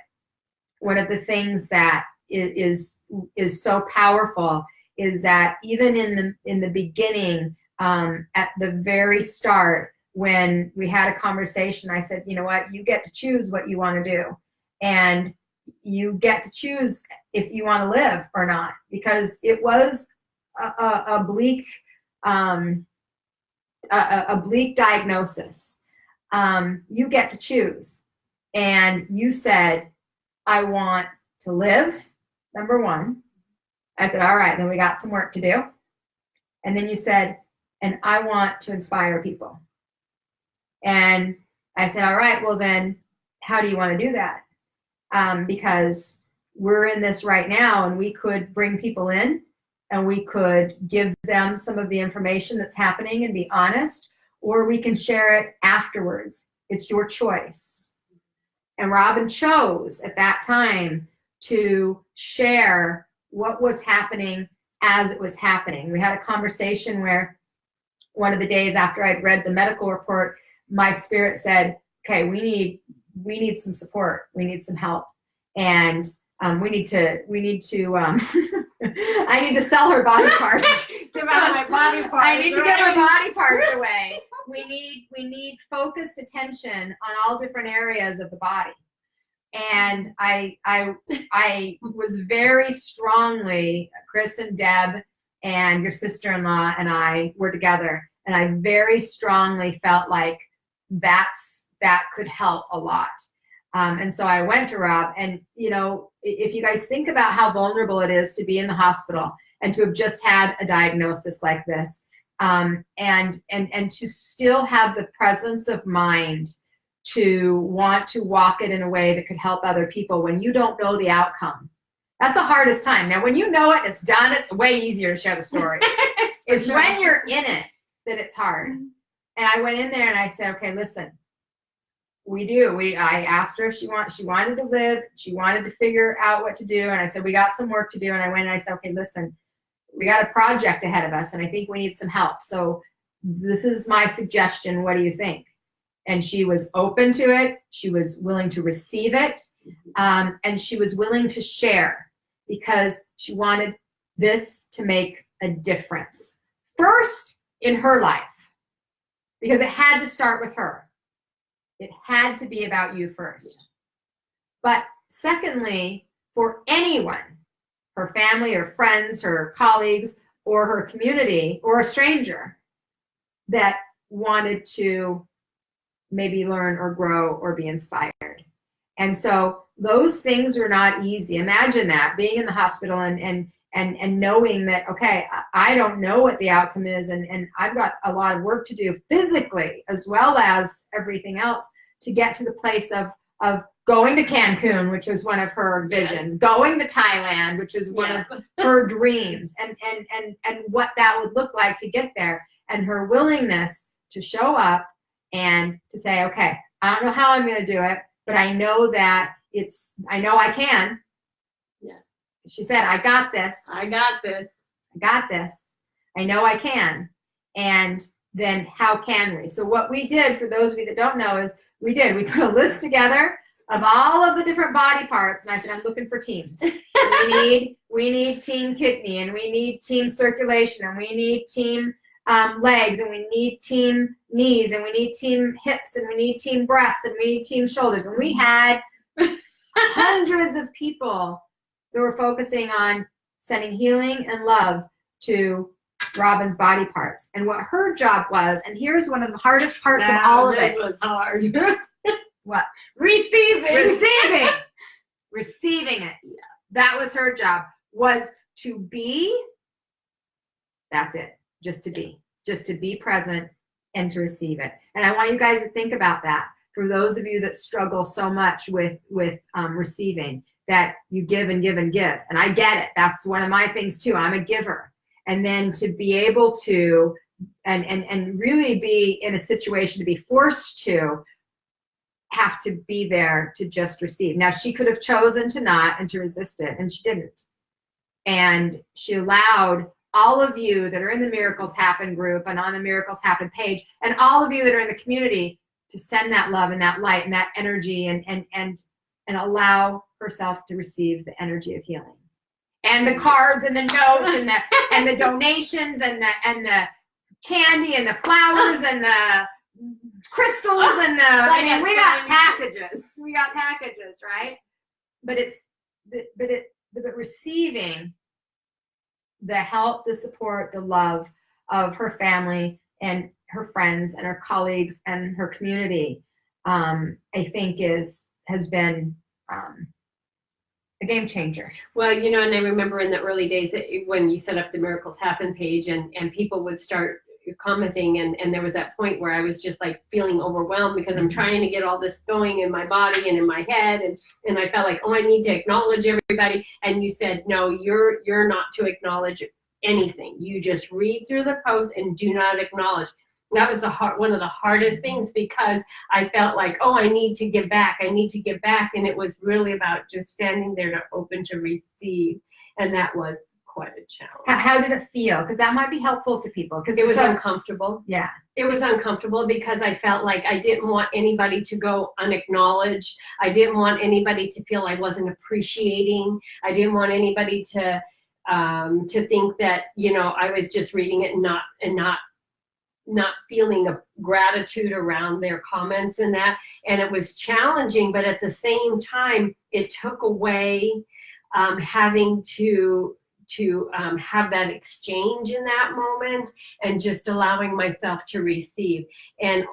one of the things that is so powerful is that even in the beginning, at the very start, when we had a conversation, I said, you know what, you get to choose what you want to do, and you get to choose if you want to live or not, because it was a bleak diagnosis. You get to choose. And you said, I want to live, number one. I said, all right, then we got some work to do. And then you said, and I want to inspire people. And I said, all right, well then, how do you want to do that? Because we're in this right now, and we could bring people in, and we could give them some of the information that's happening and be honest, or we can share it afterwards. It's your choice. And Robin chose at that time to share what was happening as it was happening. We had a conversation where one of the days after I'd read the medical report, my spirit said, okay, we need some support. We need some help. And we need to I need to sell her body parts. Give out my body parts. I need to get her body parts away. We need focused attention on all different areas of the body. And I was very strongly, Chris and Deb and your sister-in-law and I were together, and I very strongly felt like that could help a lot. And so I went to Rob, and if you guys think about how vulnerable it is to be in the hospital and to have just had a diagnosis like this, and to still have the presence of mind to want to walk it in a way that could help other people when you don't know the outcome. That's the hardest time. Now, when you know it, it's done, it's way easier to share the story. It's when you're in it that it's hard. And I went in there and I said, okay, listen, I asked her if she wanted to live, she wanted to figure out what to do. And I said, we got some work to do. And I went and I said, okay, listen, we got a project ahead of us, and I think we need some help. So this is my suggestion. What do you think? And she was open to it. She was willing to receive it. And she was willing to share, because she wanted this to make a difference. First, in her life, because it had to start with her. It had to be about you first. But secondly, for anyone, her family or friends, her colleagues, or her community, or a stranger, that wanted to maybe learn or grow or be inspired. And so those things are not easy. Imagine that, being in the hospital and knowing that, okay, I don't know what the outcome is, and I've got a lot of work to do physically as well as everything else to get to the place of going to Cancun, which was one of her visions, going to Thailand, which is one of her dreams, and what that would look like to get there, and her willingness to show up and to say, okay, I don't know how I'm going to do it, but I know that I know I can. Yeah. She said, I got this. I got this. I got this. I know I can. And then how can we? So what we did, for those of you that don't know, is we put a list together of all of the different body parts, and I said, I'm looking for teams. we need team kidney, and we need team circulation, and we need team legs, and we need team knees, and we need team hips, and we need team breasts, and we need team shoulders. And we had hundreds of people that were focusing on sending healing and love to Robin's body parts. And what her job was, and here's one of the hardest parts of all of it. This was hard. What? Receiving it. Yeah. That was her job, was to be, that's it, just to be present and to receive it. And I want you guys to think about that. For those of you that struggle so much with receiving, that you give and give and give. And I get it. That's one of my things too. I'm a giver. And then to be able to, and really be in a situation to be forced to have to be there to just receive. Now, she could have chosen to not and to resist it, and she didn't. And she allowed all of you that are in the Miracles Happen group and on the Miracles Happen page, and all of you that are in the community, to send that love and that light and that energy, and allow herself to receive the energy of healing. And the cards and the notes and the donations and the candy and the flowers and the crystals and we got packages. We got packages, right? But but receiving the help, the support, the love of her family and her friends and her colleagues and her community, I think has been a game changer. Well, and I remember in the early days when you set up the Miracles Happen page and people would start commenting, and there was that point where I was just like feeling overwhelmed because I'm trying to get all this going in my body and in my head, and I felt like, oh, I need to acknowledge everybody. And you said, no, you're not to acknowledge anything. You just read through the post and do not acknowledge. That was one of the hardest things, because I felt like, oh, I need to give back. I need to give back. And it was really about just standing there to open to receive. And that was quite a challenge. How did it feel? Because that might be helpful to people. Because it was uncomfortable. Yeah. It was uncomfortable because I felt like I didn't want anybody to go unacknowledged. I didn't want anybody to feel I wasn't appreciating. I didn't want anybody to think that, I was just reading it and not feeling a gratitude around their comments and that. And it was challenging, but at the same time, it took away having to have that exchange in that moment, and just allowing myself to receive. And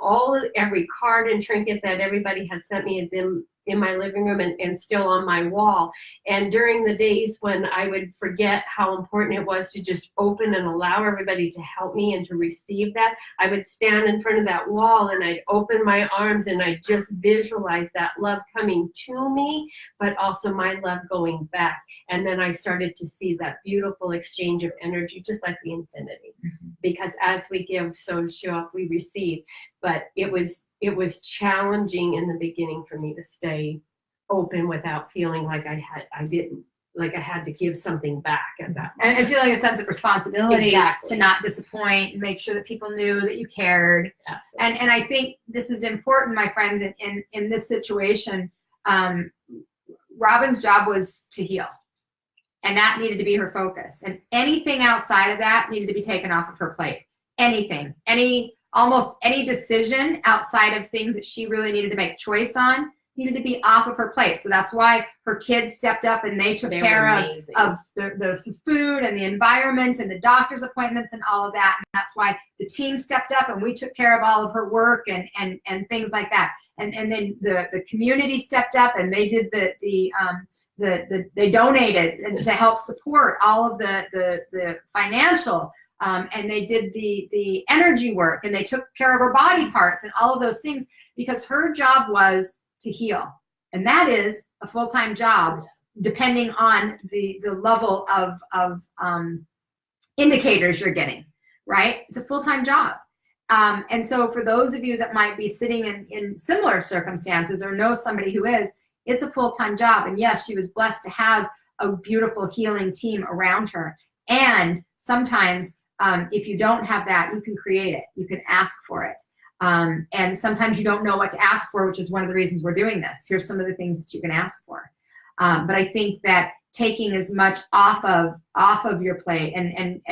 every card and trinket that everybody has sent me is in my living room and still on my wall. And during the days when I would forget how important it was to just open and allow everybody to help me and to receive that, I would stand in front of that wall and I'd open my arms and I'd just visualize that love coming to me, but also my love going back. And then I started to see that beautiful exchange of energy, just like the infinity. Mm-hmm. Because as we give, so show up, we receive. But it was challenging in the beginning for me to stay open without feeling like I had to give something back at that moment. And feeling a sense of responsibility. Exactly. To not disappoint and make sure that people knew that you cared. Absolutely. And I think this is important, my friends, in this situation. Robin's job was to heal. And that needed to be her focus. And anything outside of that needed to be taken off of her plate. Anything. Almost any decision outside of things that she really needed to make choice on needed to be off of her plate. So that's why her kids stepped up and they took care of the food and the environment and the doctor's appointments and all of that. And that's why the team stepped up and we took care of all of her work and things like that. And then the community stepped up and they did they donated to help support all of the financial, and they did the energy work, and they took care of her body parts and all of those things, because her job was to heal. And that is a full-time job, depending on the level of indicators you're getting, right? It's a full-time job. And so for those of you that might be sitting in similar circumstances or know somebody who is, it's a full-time job. And yes, she was blessed to have a beautiful healing team around her. And sometimes if you don't have that, you can create it. You can ask for it. And sometimes you don't know what to ask for, which is one of the reasons we're doing this. Here's some of the things that you can ask for. But I think that taking as much off of your plate, and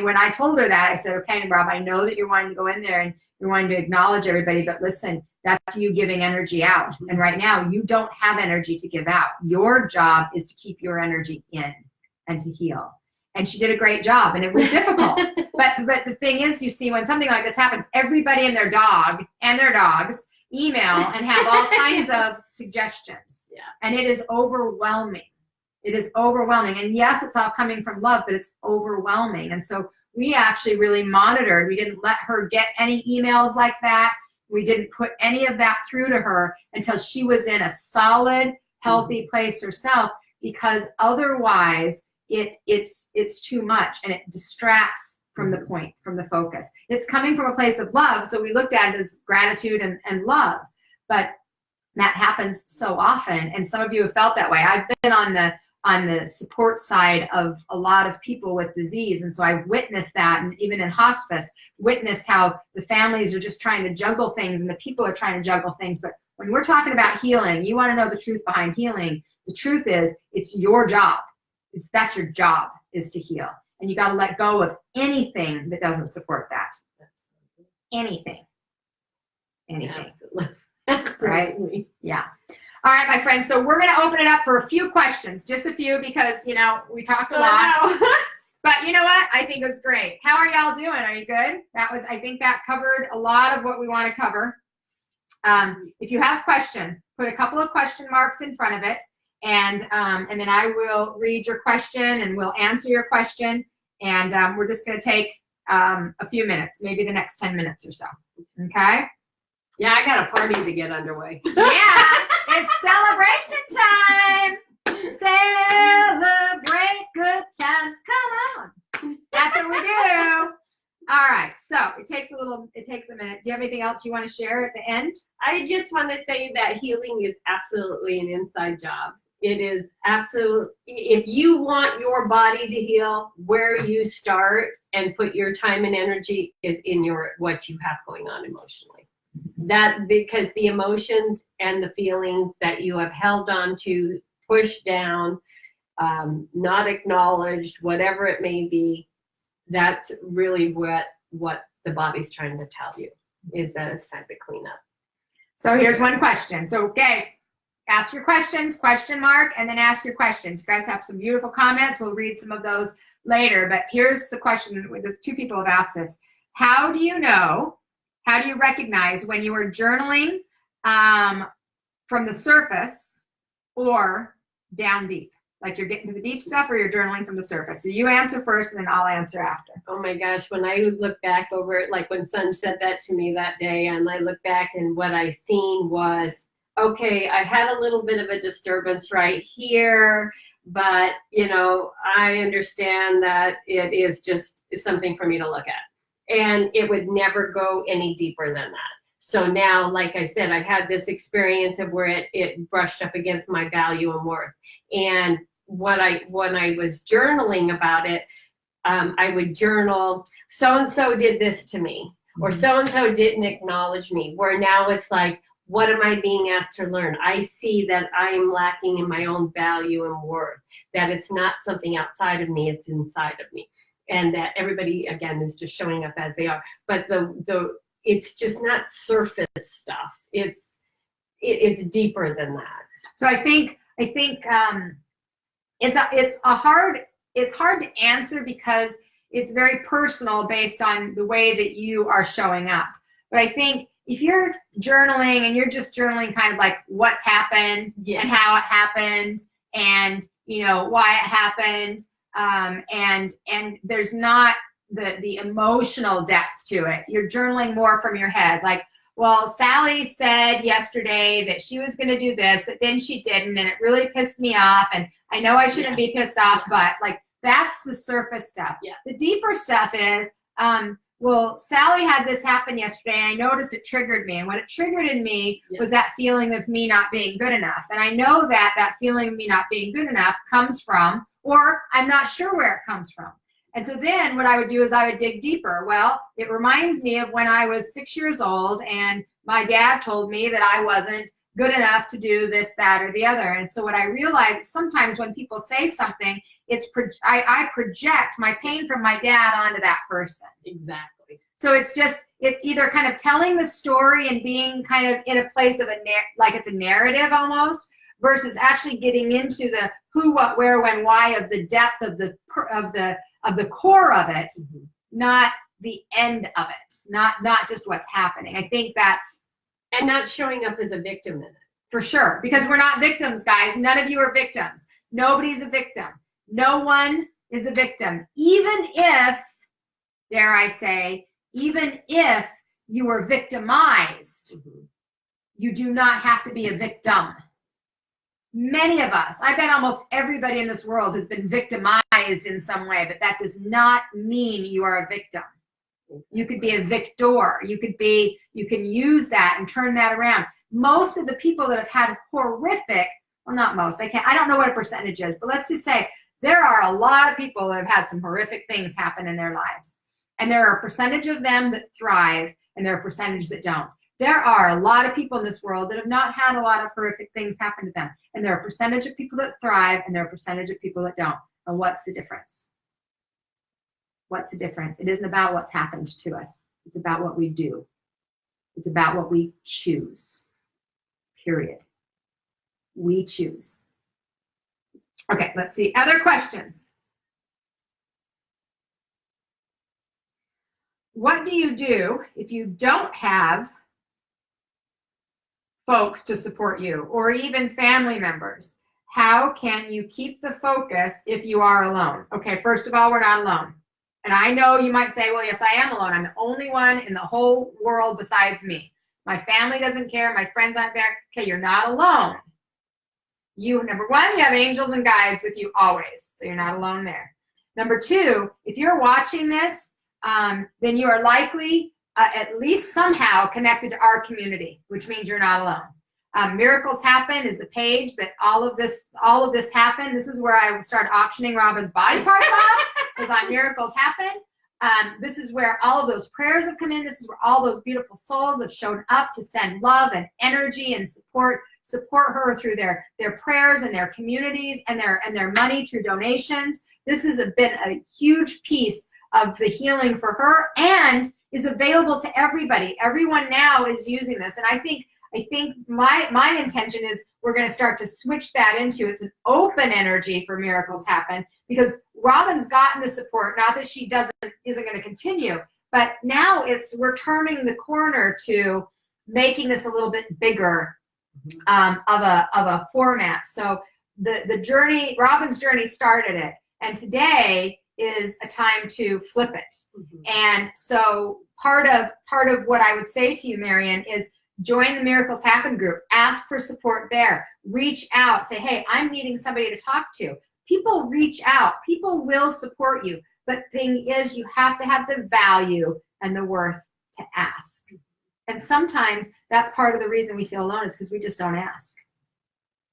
when I told her that, I said, okay, Rob, I know that you're wanting to go in there and you're wanting to acknowledge everybody, but listen, that's you giving energy out. And right now you don't have energy to give out. Your job is to keep your energy in and to heal. And she did a great job, and it was difficult. But the thing is, you see, when something like this happens, everybody and their dog and their dogs email and have all kinds of suggestions. Yeah. And it is overwhelming. It is overwhelming. And yes, it's all coming from love, but it's overwhelming. And so we actually really monitored. We didn't let her get any emails like that. We didn't put any of that through to her until she was in a solid, healthy place herself, because otherwise it's too much and it distracts from the point, from the focus. It's coming from a place of love, so we looked at it as gratitude and love, but that happens so often, and some of you have felt that way. I've been on the support side of a lot of people with disease, and so I've witnessed that, and even in hospice, witnessed how the families are just trying to juggle things and the people are trying to juggle things. But when we're talking about healing, you want to know the truth behind healing. The truth is, it's your job. That's your job, is to heal. And you got to let go of anything that doesn't support that. Anything. Right? Yeah. All right, my friends. So we're going to open it up for a few questions, just a few, because, you know, we talked a lot. But you know what? I think it was great. How are y'all doing? Are you good? I think that covered a lot of what we want to cover. If you have questions, put a couple of question marks in front of it. And then I will read your question and we'll answer your question. And we're just going to take a few minutes, maybe the next 10 minutes or so. Okay? Yeah, I got a party to get underway. Yeah, it's celebration time. Celebrate good times. Come on. That's what we do. All right, so it takes a minute. Do you have anything else you want to share at the end? I just want to say that healing is absolutely an inside job. It is absolutely, if you want your body to heal, where you start and put your time and energy is in what you have going on emotionally. That, because the emotions and the feelings that you have held on to, pushed down, not acknowledged, whatever it may be, that's really what the body's trying to tell you, is that it's time to clean up. So here's one question. So, okay. Ask your questions, question mark, and then ask your questions. You guys have some beautiful comments. We'll read some of those later. But here's the question. Two people have asked this. How do you recognize when you are journaling from the surface or down deep? Like you're getting to the deep stuff, or you're journaling from the surface? So you answer first and then I'll answer after. Oh my gosh, when I look back over it, like when Son said that to me that day, and I look back and what I seen was, okay, I had a little bit of a disturbance right here, but, you know, I understand that it is just something for me to look at. And it would never go any deeper than that. So now, like I said, I had this experience of where it brushed up against my value and worth. And when I was journaling about it, I would journal, so-and-so did this to me, or so-and-so didn't acknowledge me, where now it's like, what am I being asked to learn? I see that I am lacking in my own value and worth, that it's not something outside of me, it's inside of me. And that everybody, again, is just showing up as they are. But it's just not surface stuff. it's deeper than that. So I think it's hard to answer because it's very personal based on the way that you are showing up. But I think if you're journaling and you're just journaling kind of like what's happened and how it happened and why it happened, and there's not the emotional depth to it. You're journaling more from your head, like, well, Sally said yesterday that she was going to do this, but then she didn't, and it really pissed me off, and I know I shouldn't be pissed off, but like that's the surface stuff. Yeah. The deeper stuff is, well, Sally had this happen yesterday, and I noticed it triggered me, and what it triggered in me was that feeling of me not being good enough, and I know that feeling of me not being good enough comes from, or I'm not sure where it comes from. And so then what I would do is I would dig deeper. Well, it reminds me of when I was 6 years old and my dad told me that I wasn't good enough to do this, that, or the other. And so what I realized is sometimes when people say something, I project my pain from my dad onto that person. Exactly. So it's either kind of telling the story and being kind of in a place of like it's a narrative almost, versus actually getting into the who, what, where, when, why of the depth of the core of it, not the end of it, not just what's happening. I think that's, and not showing up as a victim in it. For sure, because we're not victims, guys. None of you are victims. Nobody's a victim. No one is a victim. Even if, dare I say, even if you were victimized, you do not have to be a victim. Many of us, I bet almost everybody in this world has been victimized in some way, but that does not mean you are a victim. You could be a victor. You can use that and turn that around. Most of the people that have had horrific, well, not most, I don't know what a percentage is, but let's just say there are a lot of people that have had some horrific things happen in their lives. And there are a percentage of them that thrive, and there are a percentage that don't. There are a lot of people in this world that have not had a lot of horrific things happen to them. And there are a percentage of people that thrive, and there are a percentage of people that don't. And what's the difference? What's the difference? It isn't about what's happened to us. It's about what we do. It's about what we choose. Period. We choose. Okay, let's see. Other questions? What do you do if you don't have folks to support you, or even family members? How can you keep the focus if you are alone? Okay, first of all, we're not alone. And I know you might say, well, yes, I am alone. I'm the only one in the whole world besides me. My family doesn't care. My friends aren't there. Okay, you're not alone. Number one, you have angels and guides with you always, so you're not alone there. Number two, if you're watching this, then you are likely at least somehow connected to our community, which means you're not alone. Miracles Happen is the page that all of this happened. This is where I started auctioning Robin's body parts off. Was on Miracles Happen. This is where all of those prayers have come in. This is where all those beautiful souls have shown up to send love and energy and support her through their prayers and their communities and their money through donations. This has been a huge piece of the healing for her and is available to everybody. Everyone now is using this, and I think my intention is we're going to start to switch that into it's an open energy for Miracles Happen, because Robin's gotten the support. Not that she isn't going to continue, but now we're turning the corner to making this a little bit bigger of a format. So the journey, Robin's journey started it, and today is a time to flip it. And so part of what I would say to you, Marion, is join the Miracles Happen group. Ask for support there. Reach out. Say, hey, I'm needing somebody to talk to. People reach out. People will support you. But thing is, you have to have the value and the worth to ask. And sometimes that's part of the reason we feel alone is because we just don't ask.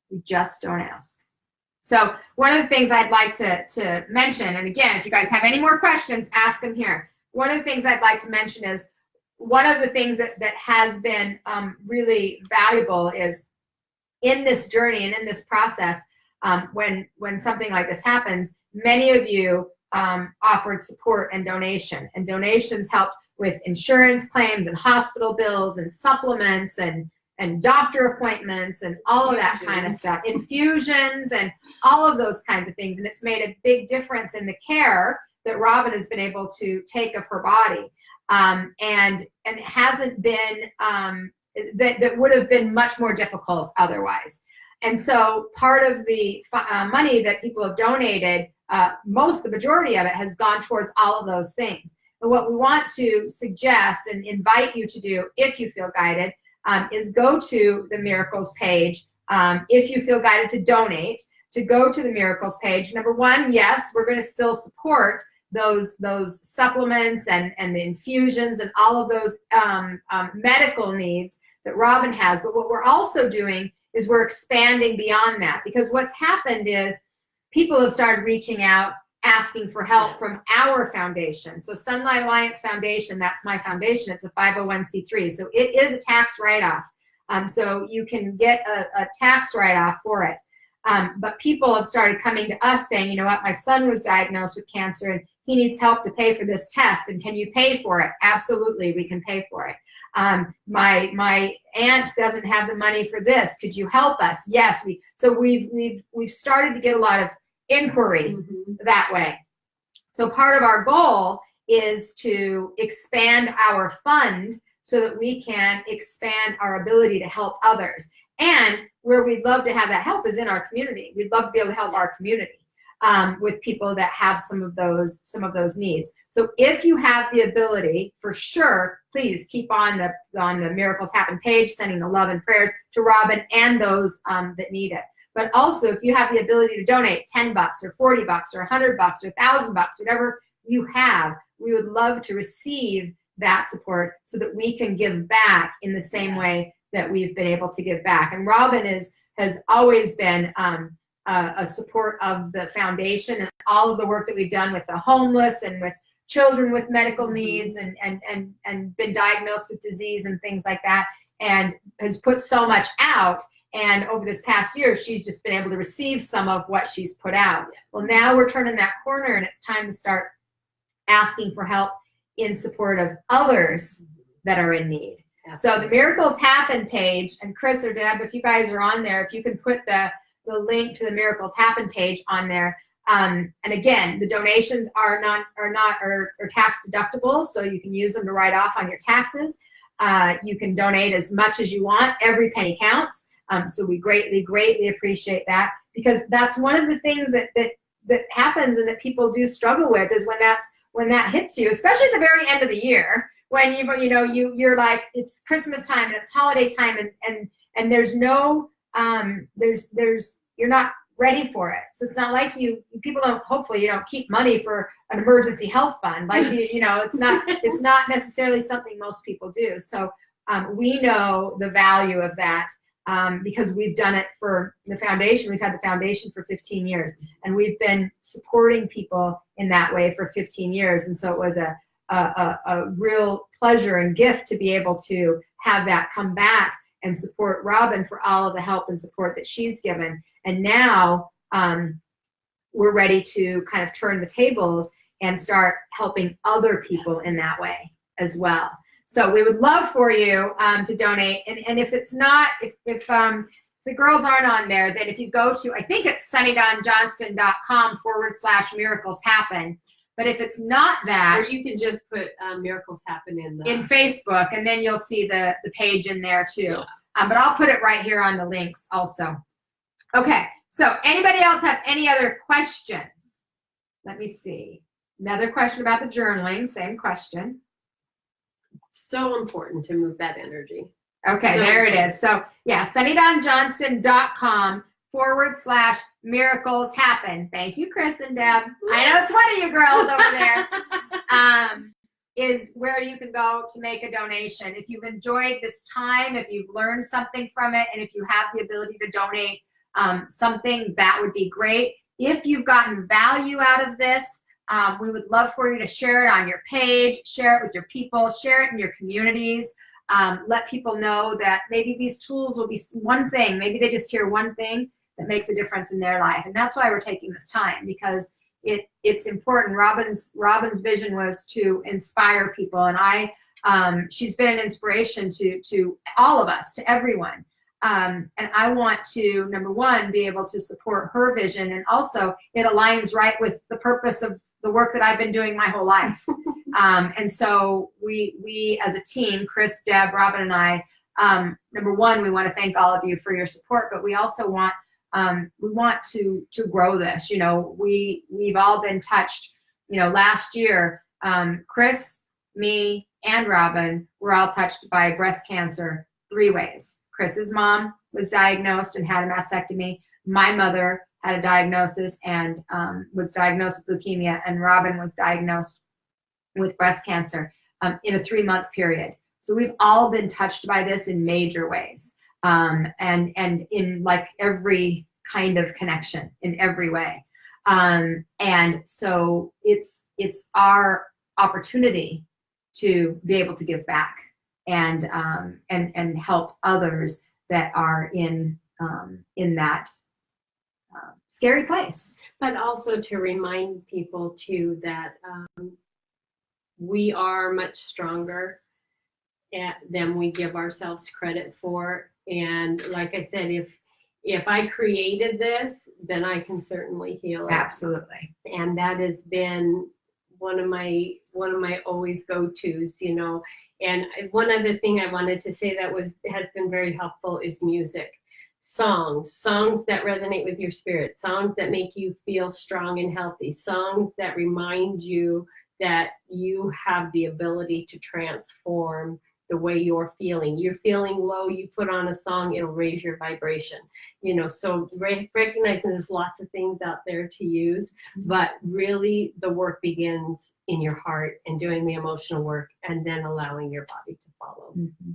We just don't ask. So one of the things I'd like to mention, and again, if you guys have any more questions, ask them here. One of the things I'd like to mention is one of the things that has been really valuable is in this journey and in this process, when something like this happens, many of you offered support and donation. And donations helped with insurance claims and hospital bills and supplements and and doctor appointments and all of that kind of stuff, infusions and all of those kinds of things. And it's made a big difference in the care that Robin has been able to take of her body. And it hasn't been, that would have been much more difficult otherwise. And so part of the money that people have donated, the majority of it has gone towards all of those things. But what we want to suggest and invite you to do, if you feel guided, is go to the Miracles page. If you feel guided to donate, to go to the Miracles page. Number one, yes, we're going to still support those supplements and the infusions and all of those medical needs that Robin has. But what we're also doing is we're expanding beyond that, because what's happened is people have started reaching out, asking for help from our foundation. So Sunlight Alliance Foundation, that's my foundation. It's a 501c3. So it is a tax write-off. So you can get a tax write-off for it. But people have started coming to us saying, you know what, my son was diagnosed with cancer and he needs help to pay for this test. And can you pay for it? Absolutely, we can pay for it. My aunt doesn't have the money for this. Could you help us? Yes. So we've started to get a lot of inquiry that way. So part of our goal is to expand our fund so that we can expand our ability to help others. And where we'd love to have that help is in our community. We'd love to be able to help our community with people that have some of those needs. So if you have the ability, for sure, please keep on the Miracles Happen page, sending the love and prayers to Robin and those that need it. But also, if you have the ability to donate $10 or $40 or $100 or $1,000, whatever you have, we would love to receive that support so that we can give back in the same way that we've been able to give back. And Robin has always been a support of the foundation and all of the work that we've done with the homeless and with children with medical needs and been diagnosed with disease and things like that, and has put so much out. And over this past year, she's just been able to receive some of what she's put out. Well, now we're turning that corner and it's time to start asking for help in support of others that are in need. So the Miracles Happen page, and Chris or Deb, if you guys are on there, if you can put the link to the Miracles Happen page on there. And again, the donations are tax deductible, so you can use them to write off on your taxes. You can donate as much as you want. Every penny counts. So we greatly appreciate that, because that's one of the things that happens and that people do struggle with, is when that hits you, especially at the very end of the year, when you're like, it's Christmas time and it's holiday time and there's no you're not ready for it. So it's not like hopefully you don't keep money for an emergency health fund. Like, it's not necessarily something most people do. So we know the value of that because we've done it for the foundation. We've had the foundation for 15 years and we've been supporting people in that way for 15 years. And so it was a real pleasure and gift to be able to have that come back and support Robin for all of the help and support that she's given. And now we're ready to kind of turn the tables and start helping other people in that way as well. So we would love for you to donate. And if it's not, if the girls aren't on there, then if you go to, I think it's sunnydawnjohnston.com/miracles happen. But if it's not that, or you can just put Miracles Happen in Facebook, and then you'll see the page in there too. Yeah. But I'll put it right here on the links also. Okay, so anybody else have any other questions? Let me see. Another question about the journaling, same question. So important to move that energy. Okay, so there it is. So yeah, sunnydawnjohnston.com/miracles happen. Thank you, Chris and Deb. I know it's one of you girls over there. Is where you can go to make a donation. If you've enjoyed this time, if you've learned something from it, and if you have the ability to donate something, that would be great. If you've gotten value out of this, we would love for you to share it on your page, share it with your people, share it in your communities. Let people know that maybe these tools will be one thing. Maybe they just hear one thing that makes a difference in their life. And that's why we're taking this time, because it's important. Robin's vision was to inspire people. And I She's been an inspiration to all of us, to everyone. And I want to, number one, be able to support her vision. And also it aligns right with the purpose of the work that I've been doing my whole life. And so we as a team, Chris, Deb, Robin, and I, number one, we want to thank all of you for your support, but we also want, we want to grow this. You know, we've all been touched. You know, last year, Chris, me, and Robin were all touched by breast cancer 3 ways. Chris's mom was diagnosed and had a mastectomy. My mother had a diagnosis and was diagnosed with leukemia, and Robin was diagnosed with breast cancer in a 3-month period. So we've all been touched by this in major ways, and in like every kind of connection in every way. And so it's our opportunity to be able to give back and help others that are in that scary place. But also to remind people too that we are much stronger than we give ourselves credit for. And like I said, if I created this, then I can certainly heal it. Absolutely. And that has been one of my always go-tos, you know. And one other thing I wanted to say that has been very helpful is music. Songs that resonate with your spirit, songs that make you feel strong and healthy, songs that remind you that you have the ability to transform the way you're feeling. You're feeling low, you put on a song, it'll raise your vibration. You know, so recognizing there's lots of things out there to use, but really the work begins in your heart and doing the emotional work and then allowing your body to follow. Mm-hmm.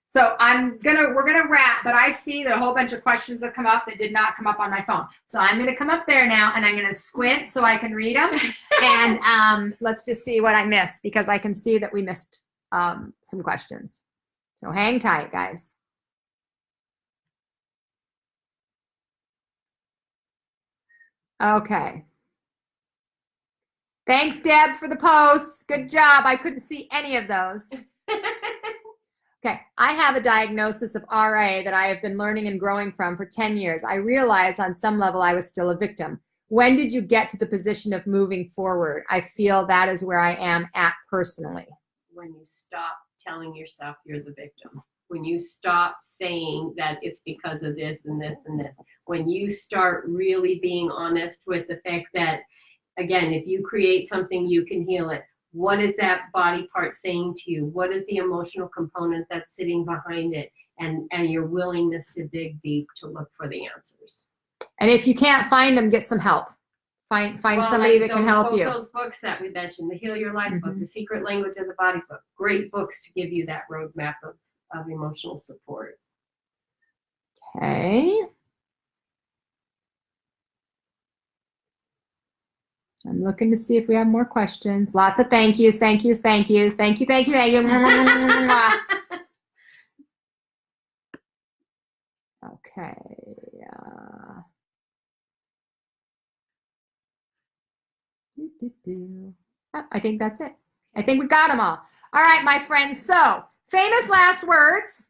So we're gonna wrap, but I see that a whole bunch of questions have come up that did not come up on my phone. So I'm gonna come up there now and I'm gonna squint so I can read them. And let's just see what I missed, because I can see that we missed some questions. So hang tight, guys. Okay. Thanks, Deb, for the posts. Good job. I couldn't see any of those. Okay, I have a diagnosis of RA that I have been learning and growing from for 10 years. I realized on some level I was still a victim. When did you get to the position of moving forward? I feel that is where I am at personally. When you stop telling yourself you're the victim. When you stop saying that it's because of this and this and this. When you start really being honest with the fact that, again, if you create something, you can heal it. What is that body part saying to you? What is the emotional component that's sitting behind it? And your willingness to dig deep to look for the answers. And if you can't find them, get some help. Find somebody that can help you. Those books that we mentioned, the Heal Your Life book, the Secret Language of the Body book, great books to give you that roadmap of emotional support. Okay. I'm looking to see if we have more questions. Lots of thank yous, thank yous, thank yous, thank you, thank you, thank you. Okay. Oh, I think that's it. I think we got them all. All right, my friends. So, famous last words.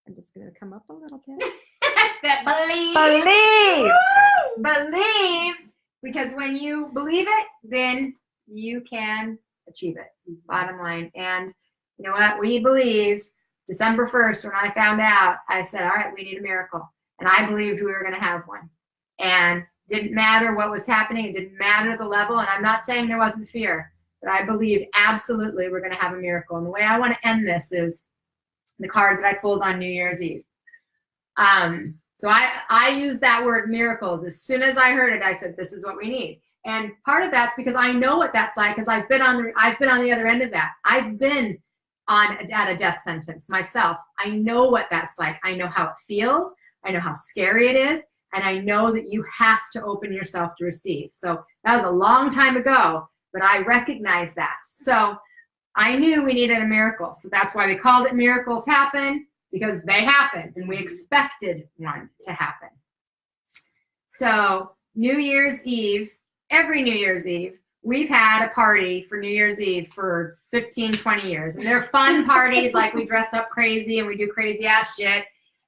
I'm just going to come up a little bit. Believe. Believe. Because when you believe it, then you can achieve it. Bottom line. And you know what? We believed December 1st when I found out, I said, all right, we need a miracle. And I believed we were going to have one. And it didn't matter what was happening. It didn't matter the level. And I'm not saying there wasn't fear, but I believed absolutely we're going to have a miracle. And the way I want to end this is the card that I pulled on New Year's Eve. So I used that word miracles. As soon as I heard it, I said, this is what we need. And part of that's because I know what that's like, because I've been on the other end of that. I've been at a death sentence myself. I know what that's like. I know how it feels. I know how scary it is. And I know that you have to open yourself to receive. So that was a long time ago, but I recognize that. So I knew we needed a miracle. So that's why we called it Miracles Happen, because they happened and we expected one to happen. So New Year's Eve, every New Year's Eve, we've had a party for New Year's Eve for 15, 20 years. And they're fun parties, like we dress up crazy and we do crazy ass shit.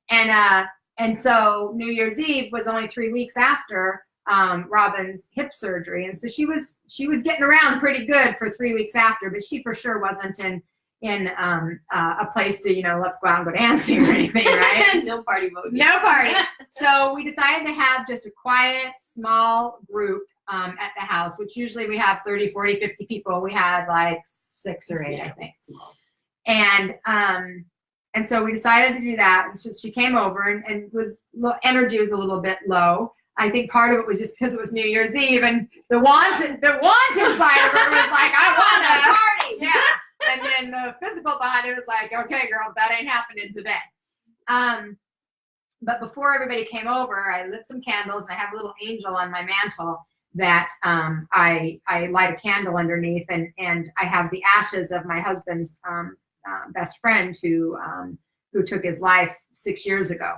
And so New Year's Eve was only 3 weeks after Robin's hip surgery. And so she was getting around pretty good for 3 weeks after, but she for sure wasn't in a place to, let's go out and go dancing or anything, right? No party mode. No party. So we decided to have just a quiet, small group at the house, which usually we have 30, 40, 50 people. We had like 6 or 8, I think. And so we decided to do that. So she came over and energy was a little bit low. I think part of it was just because it was New Year's Eve and the wanted side of her was like, I want a party. Yeah. And then the physical body was like, okay, girl, that ain't happening today. But before everybody came over, I lit some candles and I have a little angel on my mantle that I light a candle underneath, and I have the ashes of my husband's best friend who took his life 6 years ago.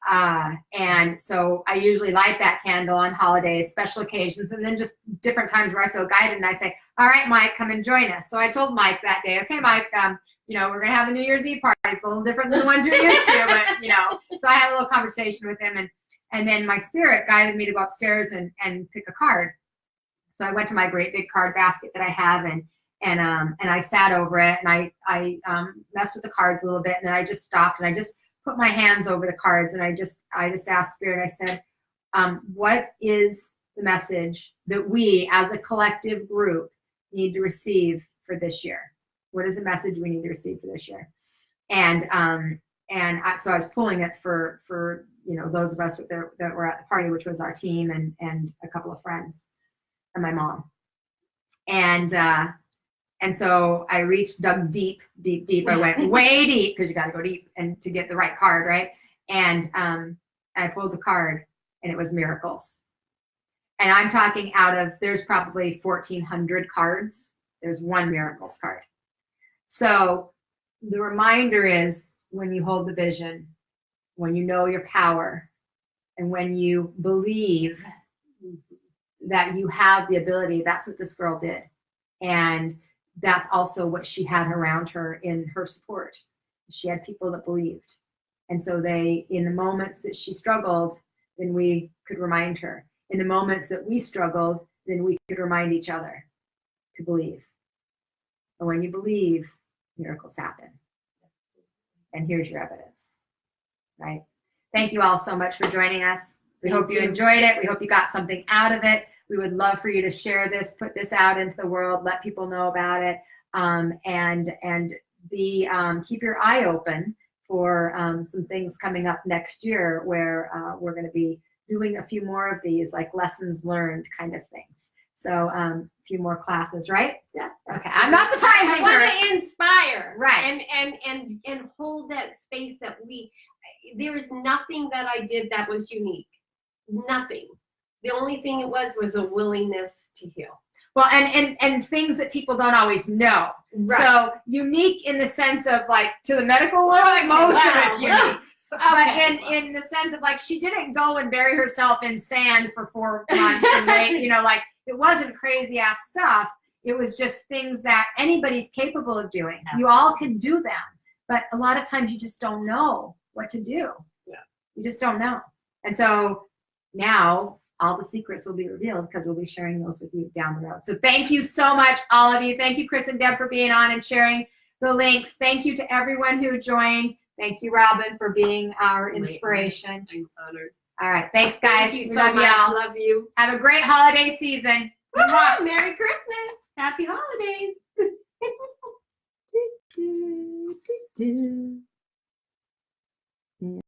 And so I usually light that candle on holidays, special occasions, and then just different times where I feel guided and I say, all right, Mike, come and join us. So I told Mike that day, okay, Mike, we're going to have a New Year's Eve party. It's a little different than the ones you're used to, but, so I had a little conversation with him, and then my spirit guided me to go upstairs and pick a card. So I went to my great big card basket that I have, and I sat over it, and I messed with the cards a little bit, and then I just stopped, and I just put my hands over the cards, and I just asked Spirit, I said, what is the message that we as a collective group need to receive for this year? What is the message we need to receive for this year? So I was pulling it for those of us that were at the party, which was our team and a couple of friends and my mom. And so I dug deep. I went way deep, because you got to go deep and to get the right card, right? And I pulled the card, and it was miracles. And I'm talking there's probably 1,400 cards. There's one miracles card. So the reminder is, when you hold the vision, when you know your power, and when you believe that you have the ability, that's what this girl did. And that's also what she had around her in her support. She had people that believed. And so in the moments that she struggled, then we could remind her. In the moments that we struggled, then we could remind each other to believe. And when you believe, miracles happen. And here's your evidence, right? Thank you all so much for joining us. We hope you enjoyed it. We hope you got something out of it. We would love for you to share this, put this out into the world, let people know about it, and keep your eye open for some things coming up next year where we're going to be doing a few more of these, like lessons learned kind of things. So a few more classes, right? Yeah. Okay. I'm not surprising her. I want to inspire, right? And hold that space that there's nothing that I did that was unique. Nothing. The only thing it was a willingness to heal. Well, and things that people don't always know. Right. So unique in the sense of like to the medical world, most of it's unique. But in the sense of like, she didn't go and bury herself in sand for 4 months and wait, like it wasn't crazy ass stuff. It was just things that anybody's capable of doing. Absolutely. You all can do them, but a lot of times you just don't know what to do. Yeah. You just don't know. And so now all the secrets will be revealed, because we'll be sharing those with you down the road. So thank you so much, all of you. Thank you, Chris and Deb, for being on and sharing the links. Thank you to everyone who joined. Thank you, Robin, for being our inspiration. I'm honored. All right. Thanks, guys. Thank you We so love much. y'all. Love you. Have a great holiday season. Woo-hoo! Merry Christmas. Happy holidays. do, do, do, do.